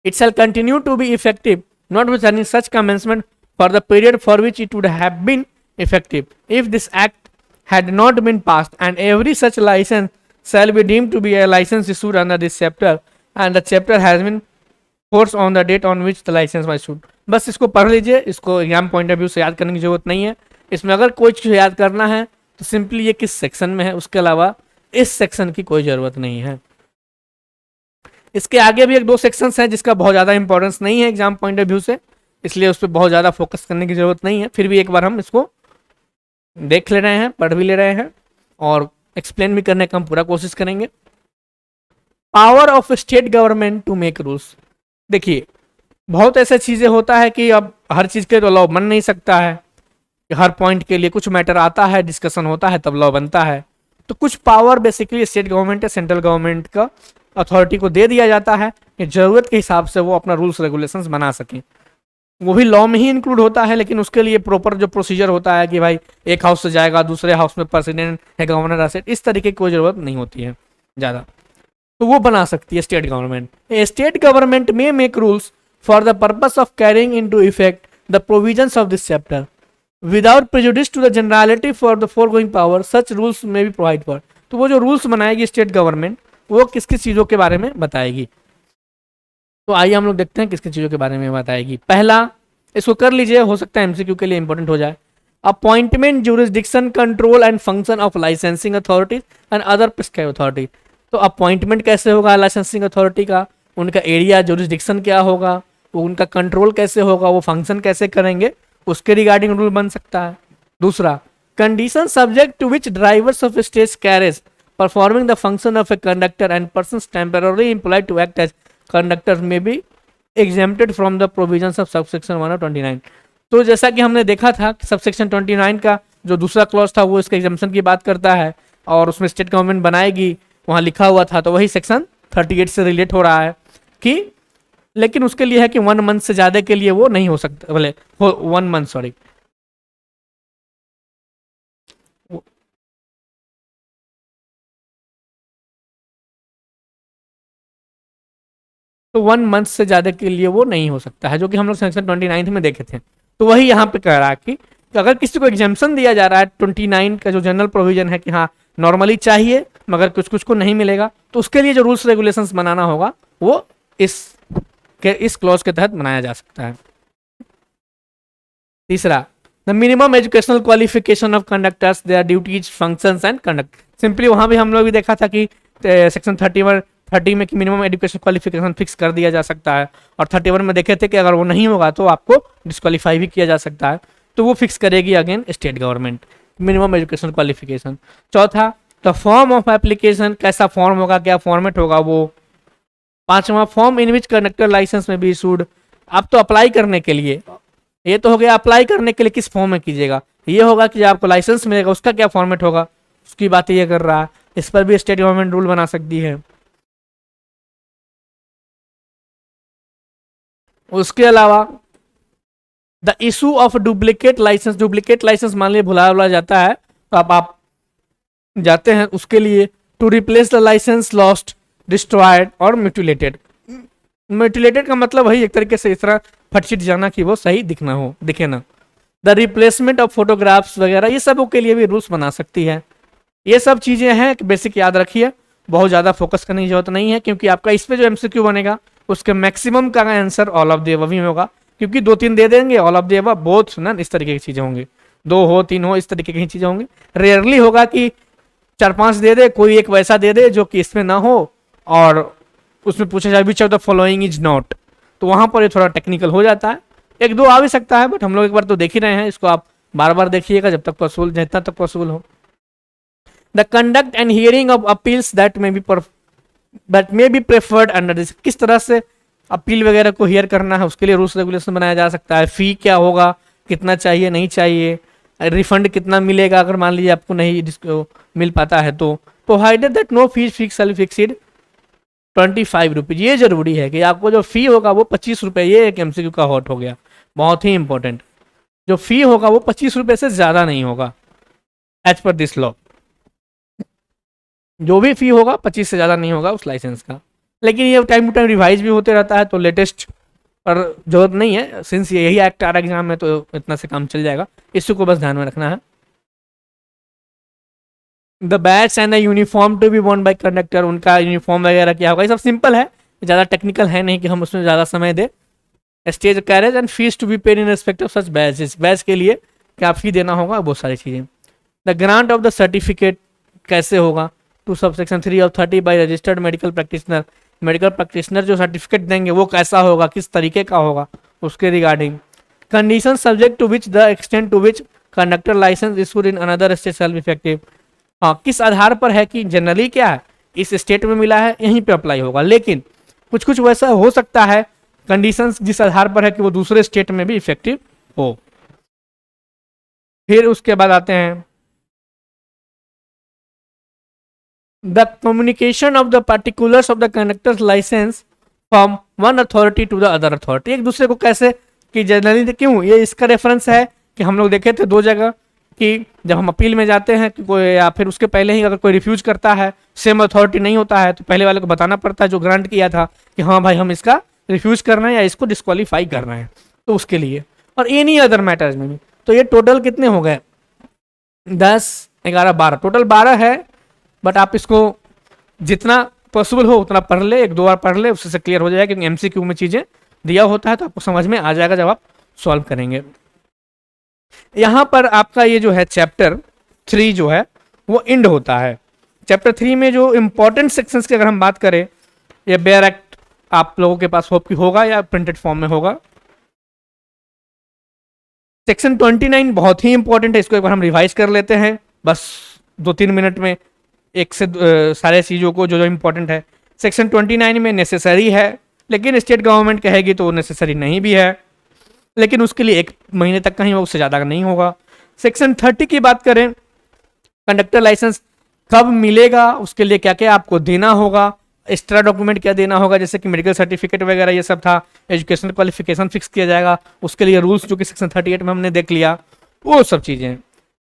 [SPEAKER 1] it shall continue to be effective notwithstanding such commencement for the period for which it would have been effective if this act had not been passed, and every such license shall be deemed to be a license issued under this chapter and the chapter has been forced on the date on which the license was issued। बस इसको पढ़ लीजिए, इसको exam point of view से याद करने की जरूरत नहीं है। इसमें अगर कोई चीज़ याद करना है तो सिंपली ये किस सेक्शन में है, उसके अलावा इस सेक्शन की कोई ज़रूरत नहीं है। इसके आगे भी एक दो सेक्शंस हैं जिसका बहुत ज़्यादा इंपॉर्टेंस नहीं है एग्जाम पॉइंट ऑफ व्यू से, इसलिए उस पर बहुत ज़्यादा फोकस करने की ज़रूरत नहीं है। फिर भी एक बार हम इसको देख ले रहे हैं, पढ़ भी ले रहे हैं और एक्सप्लेन भी करने का हम पूरा कोशिश करेंगे। Power of state government to make rules. देखिए बहुत ऐसे चीज़ें होता है कि अब हर चीज़ के तो लॉ बन नहीं सकता है, हर पॉइंट के लिए कुछ मैटर आता है, डिस्कशन होता है, तब लॉ बनता है। तो कुछ पावर बेसिकली स्टेट गवर्नमेंट या सेंट्रल गवर्नमेंट का अथॉरिटी को दे दिया जाता है कि ज़रूरत के हिसाब से वो अपना रूल्स रेगुलेशंस बना सकें। वो भी लॉ में ही इंक्लूड होता है, लेकिन उसके लिए प्रॉपर जो प्रोसीजर होता है कि भाई एक हाउस से जाएगा, दूसरे हाउस में प्रेसिडेंट है, गवर्नर असेट, इस तरीके की कोई ज़रूरत नहीं होती है ज़्यादा, तो वो बना सकती है state government. State government may make rules for the purpose of carrying into effect the provisions of this chapter without prejudice to the generality for the foregoing power such rules may भी provide for. तो वो जो rules बनाएगी state government वो किस किस चीज़ों के बारे में बताएगी। तो आइए हम लोग देखते हैं किस किस चीज़ों के बारे में बताएगी। पहला, इसको कर लीजिए, हो सकता है एमसीक्यू के लिए इंपॉर्टेंट हो जाए। Appointment, jurisdiction, control and function of licensing authorities and other prescribe authority. तो अपॉइंटमेंट कैसे होगा लाइसेंसिंग अथॉरिटी का, उनका एरिया जुरिस्डिक्शन क्या होगा, उनका कंट्रोल कैसे होगा, वो फंक्शन कैसे करेंगे, उसके रिगार्डिंग रूल बन सकता है। दूसरा, condition subject to which drivers of stage carriage performing the function of a conductor and persons temporarily employed to act as conductors may be exempted from the provisions of subsection 1 और 29। तो जैसा कि हमने देखा था कि सबसेक्शन 29 का जो दूसरा क्लॉज था वो इसके एग्जाम्पशन की बात करता है और उसमें स्टेट गवर्नमेंट बनाएगी, वहाँ लिखा हुआ था, तो वही सेक्शन 38 से रिलेट हो रहा है कि लेकिन उसके लिए है कि 1 मंथ से ज़्यादा के लिए वो नहीं हो सकता, बोले 1 मंथ सॉरी, तो 1 मंथ से ज़्यादा के लिए वो नहीं हो सकता है, जो कि हम लोग सेक्शन 29 में देखे थे। तो वही यहाँ पे कह रहा है कि अगर किसी को एग्जाम्पशन दिया जा रहा है 29 का जो जनरल प्रोविजन है कि हाँ नॉर्मली चाहिए मगर कुछ कुछ को नहीं मिलेगा, तो उसके लिए जो रूल्स रेगुलेशंस बनाना होगा वो इस क्लॉज के तहत बनाया जा सकता है। तीसरा, the minimum educational qualification of conductors, their duties, functions and conduct. Simply वहां भी हम लोग भी देखा था कि सेक्शन 30 में कि मिनिमम एजुकेशन क्वालिफिकेशन फिक्स कर दिया जा सकता है, और 31 में देखे थे कि अगर वो नहीं होगा तो आपको डिस्क्वालीफाई भी किया जा सकता है, तो वो फिक्स करेगी again state government minimum education qualification. चौथा, द फॉर्म ऑफ एप्लीकेशन, कैसा फॉर्म होगा, क्या फॉर्मेट होगा वो। पांचवा, form in which conductor license में भी इशूड। आप तो अप्लाई करने के लिए, ये तो हो गया अप्लाई करने के लिए किस फॉर्म में कीजिएगा, ये होगा कि आपको लाइसेंस मिलेगा उसका क्या फॉर्मेट होगा, उसकी बात ये कर रहा है। इस पर भी स्टेट गवर्नमेंट रूल बना सकती है। उसके अलावा the issue of duplicate license, duplicate license मान लीजिए भुला जाता है तो आप जाते हैं उसके लिए to replace the license lost, destroyed और म्यूटिलेटेड। म्यूटिलेटेड का मतलब वही एक तरीके से इस तरह फटचिट जाना कि वो सही दिखे ना। द रिप्लेसमेंट ऑफ फोटोग्राफ्स वगैरह, ये सब के लिए भी रूल्स बना सकती है। ये सब चीज़ें हैं कि बेसिक याद रखिए, बहुत ज़्यादा फोकस करने की जरूरत नहीं है, क्योंकि आपका इस पे जो एमसीक्यू बनेगा उसके मैक्सिमम का answer all of the above ही होगा, क्योंकि 2-3 दे देंगे all of the above, both ना, इस तरीके की चीज़ें होंगी, 2 हो 3 हो, इस तरीके की चीज़ें होंगी। रेयरली होगा कि 4-5 दे दे, कोई एक वैसा दे दे जो कि इसमें ना हो और उसमें पूछा जाए विच of the following is not, तो वहाँ पर ये थोड़ा टेक्निकल हो जाता है। 1-2 आ भी सकता है, बट हम लोग एक बार तो देख ही रहे हैं, इसको आप बार बार देखिएगा जब तक पॉसिबल, जितना तक पॉसिबल हो। The conduct and hearing of appeals that may be preferred under this, किस तरह से अपील वगैरह को हियर करना है उसके लिए रूल्स रेगुलेशन बनाया जा सकता है। फी क्या होगा, कितना चाहिए नहीं चाहिए, रिफंड कितना मिलेगा अगर मान लीजिए आपको नहीं मिल पाता है तो। Provided that no fee fix fixed 25 rupees, ये जरूरी है कि आपको जो फी होगा वो 25 रुपये, ये एक एमसीक्यू का हॉट हो गया, बहुत ही इंपॉर्टेंट। जो फी होगा वो 25 रुपये से ज़्यादा नहीं होगा एज पर दिस लॉ, जो भी फी होगा 25 से ज़्यादा नहीं होगा उस लाइसेंस का। लेकिन ये टाइम टू टाइम रिवाइज भी होते रहता है, तो लेटेस्ट पर जरूरत नहीं है, सिंस यही एक्ट आ रहा एग्जाम में तो इतना से काम चल जाएगा, इसी को बस ध्यान में रखना है। The badge and the uniform to be worn by conductor, उनका यूनिफॉर्म वगैरह क्या होगा, ये सब सिंपल है, ज़्यादा टेक्निकल है नहीं कि हम उसमें ज़्यादा समय दें। Stage carriage and fees to be paid in respect of such batches, batch के लिए क्या फी देना होगा, बहुत सारी चीज़ें। The grant of the certificate कैसे होगा, to subsection 3 of 30 by registered medical practitioner, medical practitioner जो सर्टिफिकेट देंगे वो कैसा होगा, किस तरीके का होगा, उसके regarding. Condition subject to which the extent to which conductor license issued in another state shall be effective, हाँ किस आधार पर है कि जनरली क्या है इस स्टेट में मिला है यहीं पे अप्लाई होगा, लेकिन कुछ कुछ वैसा हो सकता है कंडीशंस जिस आधार पर है कि वो दूसरे स्टेट में भी इफेक्टिव हो। फिर उसके बाद आते हैं the communication of the particulars of the conductors license from one authority to the other authority, एक दूसरे को कैसे कि जनरली क्यों, ये इसका रेफरेंस है कि हम लोग देखे थे 2 जगह कि जब हम अपील में जाते हैं कि कोई, या फिर उसके पहले ही अगर कोई रिफ्यूज करता है, सेम अथॉरिटी नहीं होता है, तो पहले वाले को बताना पड़ता है जो ग्रांट किया था कि हाँ भाई हम इसका रिफ्यूज करना है या इसको डिस्क्वालीफाई करना है, तो उसके लिए। और एनी अदर मैटर्स में भी। तो ये टोटल कितने हो गए, 10, 11, 12, टोटल 12 है, बट आप इसको जितना पॉसिबल हो उतना पढ़ ले, 1-2 बार पढ़ ले, उससे क्लियर हो जाएगा, क्योंकि एमसीक्यू में चीज़ें दिया होता है तो आपको समझ में आ जाएगा जब आप सॉल्व करेंगे। यहाँ पर आपका ये जो है चैप्टर 3 जो है वो एंड होता है। चैप्टर 3 में जो इंपॉर्टेंट सेक्शंस की अगर हम बात करें, ये बेयर एक्ट आप लोगों के पास होप की होगा या प्रिंटेड फॉर्म में होगा। सेक्शन 29 बहुत ही इंपॉर्टेंट है, इसको एक बार हम रिवाइज कर लेते हैं बस 2-3 मिनट में, एक से सारे चीज़ों को जो जो इंपॉर्टेंट है। सेक्शन 29 में नेसेसरी है, लेकिन स्टेट गवर्नमेंट कहेगी तो नेसेसरी नहीं भी है, लेकिन उसके लिए 1 महीने तक का ही, उससे ज़्यादा नहीं होगा। सेक्शन 30 की बात करें, कंडक्टर लाइसेंस कब मिलेगा, उसके लिए क्या क्या आपको देना होगा, एक्स्ट्रा डॉक्यूमेंट क्या देना होगा, जैसे कि मेडिकल सर्टिफिकेट वगैरह ये सब था, एजुकेशनल क्वालिफिकेशन फिक्स किया जाएगा, उसके लिए रूल्स जो कि सेक्शन 38 में हमने देख लिया, वो सब चीज़ें।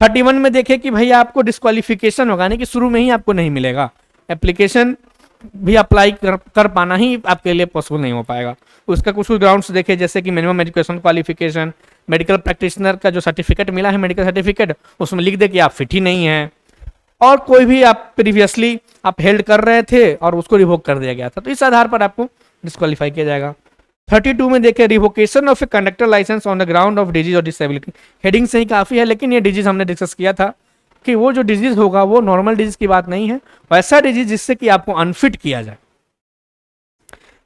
[SPEAKER 1] 31 में देखें कि भैया आपको डिस्क्वालिफिकेशन होगा, नहीं कि शुरू में ही आपको नहीं मिलेगा, एप्लीकेशन भी अप्लाई कर पाना ही आपके लिए पॉसिबल नहीं हो पाएगा। उसका कुछ ग्राउंड्स देखे, जैसे कि minimum education qualification, medical practitioner का जो सर्टिफिकेट मिला है, मेडिकल सर्टिफिकेट, उसमें लिख दे कि आप फिट ही नहीं है, और कोई भी आप प्रीवियसली आप हेल्ड कर रहे थे और उसको रिवोक कर दिया गया था, तो इस आधार पर आपको डिस्क्वालीफाई किया जाएगा। 32 में देखें, revocation of a conductor license on the ground of disease और डिसेबिलिटी। हेडिंग से ही काफ़ी है, लेकिन ये डिजीज हमने डिस्कस किया था कि वो जो डिजीज होगा वो नॉर्मल डिजीज की बात नहीं है, वैसा डिजीज जिससे कि आपको अनफिट किया जाए।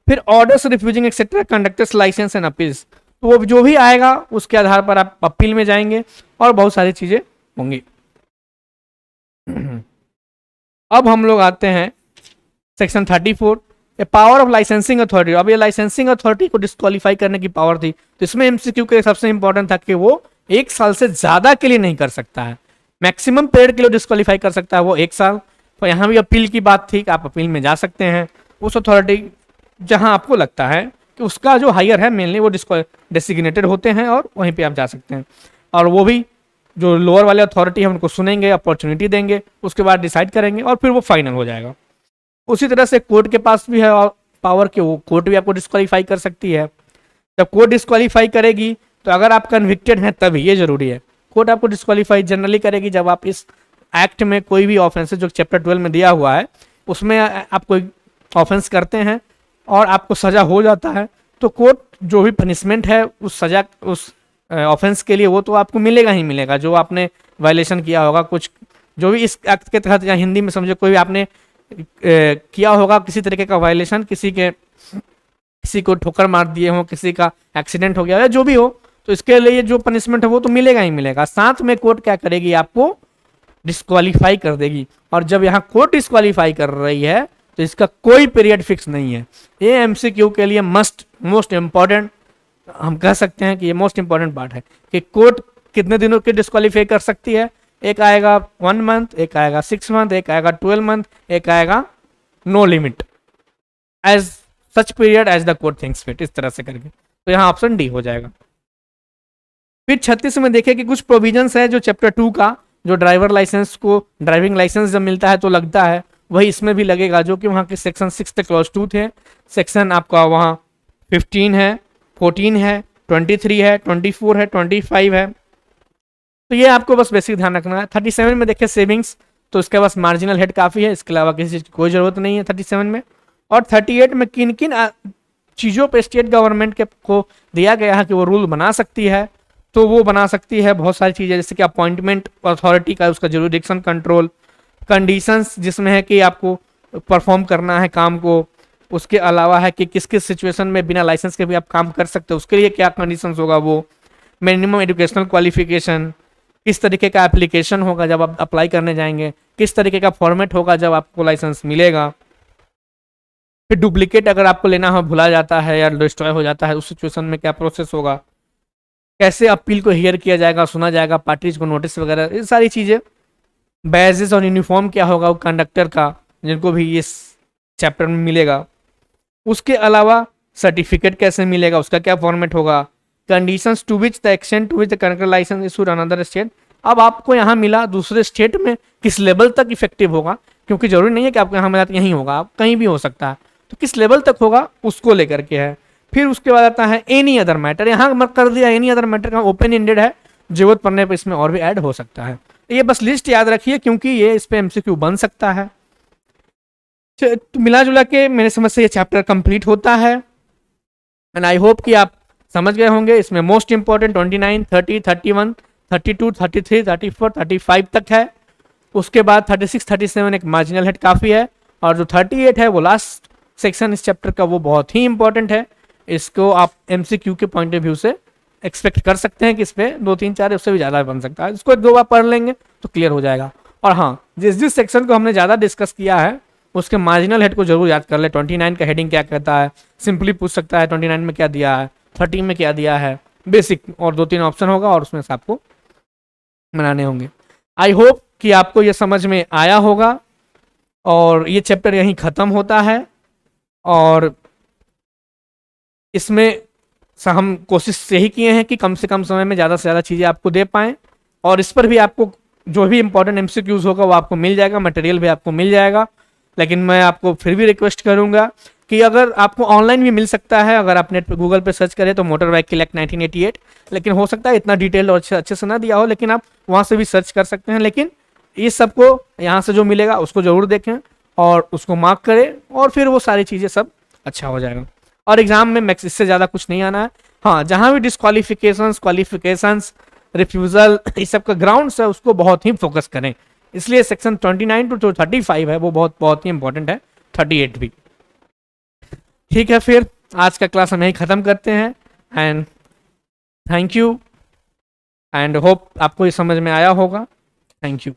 [SPEAKER 1] फिर orders refusing etcetera conductors license and appeals, तो वो जो भी आएगा उसके आधार पर आप अपील में जाएंगे और बहुत सारी चीज़ें होंगी। अब हम लोग आते हैं section 34, A power of licensing authority. अब ये लाइसेंसिंग अथॉरिटी को डिस्क्वालीफाई करने की पावर थी, तो इसमें एमसीक्यू के सबसे इंपॉर्टेंट था कि वो 1 साल से ज़्यादा के लिए नहीं कर सकता है, मैक्सिमम पीरियड के लिए डिस्क्वालीफाई कर सकता है वो 1 साल। तो यहाँ भी अपील की बात थी कि आप अपील में जा सकते हैं, उस अथॉरिटी जहाँ आपको लगता है कि उसका जो हायर है मेनली वो डेसिग्नेटेड होते हैं, और वहीं पे आप जा सकते हैं, और वो भी जो लोअर वाले अथॉरिटी है उनको सुनेंगे, अपॉर्चुनिटी देंगे, उसके बाद डिसाइड करेंगे और फिर वो फाइनल हो जाएगा। उसी तरह से कोर्ट के पास भी है पावर के, वो कोर्ट भी आपको डिस्क्वालीफाई कर सकती है। जब कोर्ट डिस्क्वालीफाई करेगी तो अगर आप कन्विक्टेड हैं तभी, ये जरूरी है, कोर्ट आपको डिस्क्वालीफाई जनरली करेगी जब आप इस एक्ट में कोई भी ऑफेंस जो चैप्टर 12 में दिया हुआ है उसमें आप कोई ऑफेंस करते हैं और आपको सजा हो जाता है, तो कोर्ट जो भी पनिशमेंट है उस सजा उस ऑफेंस के लिए वो तो आपको मिलेगा ही मिलेगा, जो आपने वायलेशन किया होगा, कुछ जो भी इस एक्ट के तहत, या हिंदी में समझो कोई भी आपने किया होगा किसी तरीके का वायलेशन, किसी को ठोकर मार दिए हो, किसी का एक्सीडेंट हो गया या जो भी हो, तो इसके लिए जो पनिशमेंट है वो तो मिलेगा ही मिलेगा। साथ में कोर्ट क्या करेगी, आपको डिस्क्वालीफाई कर देगी, और जब यहाँ कोर्ट डिस्क्वालीफाई कर रही है तो इसका कोई पीरियड फिक्स नहीं है। ये एमसीक्यू के लिए मोस्ट इंपॉर्टेंट, हम कह सकते हैं कि ये मोस्ट इंपॉर्टेंट पार्ट है कि कोर्ट कितने दिनों के डिस्क्वालीफाई कर सकती है। एक आएगा 1 मंथ, एक आएगा 6 मंथ, एक आएगा 12 मंथ, एक आएगा no limit, as such period as the court thinks fit, इस तरह से करके, तो यहाँ ऑप्शन डी हो जाएगा। फिर 36 में देखें कि कुछ प्रोविजंस है जो चैप्टर 2 का, जो ड्राइवर लाइसेंस को ड्राइविंग लाइसेंस जब मिलता है तो लगता है, वही इसमें भी लगेगा, जो कि वहाँ के सेक्शन 6 तक क्लॉज 2 थे। सेक्शन आपका वहाँ 15 है, 14 है, 23 है, 24 है, 25 है, तो ये आपको बस बेसिक ध्यान रखना है। 37 में देखिए सेविंग्स, तो इसके पास मार्जिनल हेड काफ़ी है, इसके अलावा किसी चीज़ की कोई ज़रूरत नहीं है 37 में। और 38 में किन किन चीज़ों पे स्टेट गवर्नमेंट के को दिया गया है कि वो रूल बना सकती है, तो वो बना सकती है बहुत सारी चीज़ें, जैसे कि अपॉइंटमेंट अथॉरिटी का, उसका जुरिडिक्शन कंट्रोल, कंडीशंस जिसमें है कि आपको परफॉर्म करना है काम को, उसके अलावा है कि किस किस सिचुएशन में बिना लाइसेंस के भी आप काम कर सकते हो, उसके लिए क्या कंडीशंस होगा, वो मिनिमम एजुकेशनल क्वालिफिकेशन, किस तरीके का एप्लीकेशन होगा जब आप अप्लाई करने जाएंगे, किस तरीके का फॉर्मेट होगा जब आपको लाइसेंस मिलेगा, फिर डुप्लीकेट अगर आपको लेना हो भुला जाता है या डिस्ट्रॉय हो जाता है उस सिचुएशन में क्या प्रोसेस होगा, कैसे अपील को हियर किया जाएगा, सुना जाएगा, पार्टीज को नोटिस वगैरह, ये सारी चीज़ें। बैजेस और यूनिफॉर्म क्या होगा वो कंडक्टर का, जिनको भी इस चैप्टर में मिलेगा। उसके अलावा सर्टिफिकेट कैसे मिलेगा, उसका क्या फॉर्मेट होगा, conditions to which the extent to which the conductor license issued another state. अब आपको यहाँ मिला, दूसरे स्टेट में किस लेवल तक इफेक्टिव होगा, क्योंकि जरूरी नहीं है कि आपको यहाँ मिला तो यहीं होगा, आप कहीं भी हो सकता है, तो किस लेवल तक होगा उसको लेकर के है। फिर उसके बाद आता है एनी अदर मैटर, यहाँ कर दिया एनी अदर मैटर का ओपन एंडेड है, जरूरत पड़ने पर इसमें और भी ऐड हो सकता है। ये बस लिस्ट याद रखिए क्योंकि ये इस पे एमसीक्यू बन सकता है। तो मिला जुला के मेरे समझ से ये चैप्टर कंप्लीट होता है, एंड आई होप कि आप समझ गए होंगे। इसमें मोस्ट इंपॉर्टेंट 29, 30, 31, 32, 33, 34, 35 तक है। उसके बाद 36, 37 एक मार्जिनल हेड काफ़ी है, और जो 38 है वो लास्ट सेक्शन इस चैप्टर का, वो बहुत ही इंपॉर्टेंट है। इसको आप एमसीक्यू के पॉइंट ऑफ व्यू से एक्सपेक्ट कर सकते हैं कि इस पर 2, 3, 4 उससे भी ज़्यादा बन सकता है। इसको 2 बार पढ़ लेंगे तो क्लियर हो जाएगा। और हाँ, जिस सेक्शन को हमने ज़्यादा डिस्कस किया है उसके मार्जिनल हेड को जरूर याद कर ले। 29 का हेडिंग क्या कहता है, सिंपली पूछ सकता है 29 में क्या दिया है, 30 में क्या दिया है, बेसिक, और 2-3 ऑप्शन होगा और उसमें से आपको बनाने होंगे। आई होप कि आपको ये समझ में आया होगा, और ये चैप्टर यहीं ख़त्म होता है। और इसमें हम कोशिश यही किए हैं कि कम से कम समय में ज़्यादा से ज़्यादा चीज़ें आपको दे पाएँ, और इस पर भी आपको जो भी इंपॉर्टेंट एमसीक्यूज होगा वो आपको मिल जाएगा, मटेरियल भी आपको मिल जाएगा। लेकिन मैं आपको फिर भी रिक्वेस्ट करूंगा कि अगर आपको ऑनलाइन भी मिल सकता है, अगर आप नेट पे गूगल पे सर्च करें तो मोटर व्हीकल एक्ट 1988, लेकिन हो सकता है इतना डिटेल और अच्छे से ना दिया हो, लेकिन आप वहाँ से भी सर्च कर सकते हैं। लेकिन इस सबको यहाँ से जो मिलेगा उसको ज़रूर देखें और उसको मार्क करें, और फिर वो सारी चीज़ें सब अच्छा हो जाएगा। और एग्जाम में मैक्स इससे ज़्यादा कुछ नहीं आना है। हाँ, जहाँ भी डिस्क्वालिफिकेशंस, क्वालिफिकेशंस, रिफ्यूज़ल, इस सब का ग्राउंड्स है उसको बहुत ही फोकस करें। इसलिए सेक्शन 29 टू 35 है वो बहुत ही इंपॉर्टेंट है, 38 भी। ठीक है, फिर आज का क्लास हम यहीं ख़त्म करते हैं। And thank you, and hope आपको ये समझ में आया होगा। Thank you.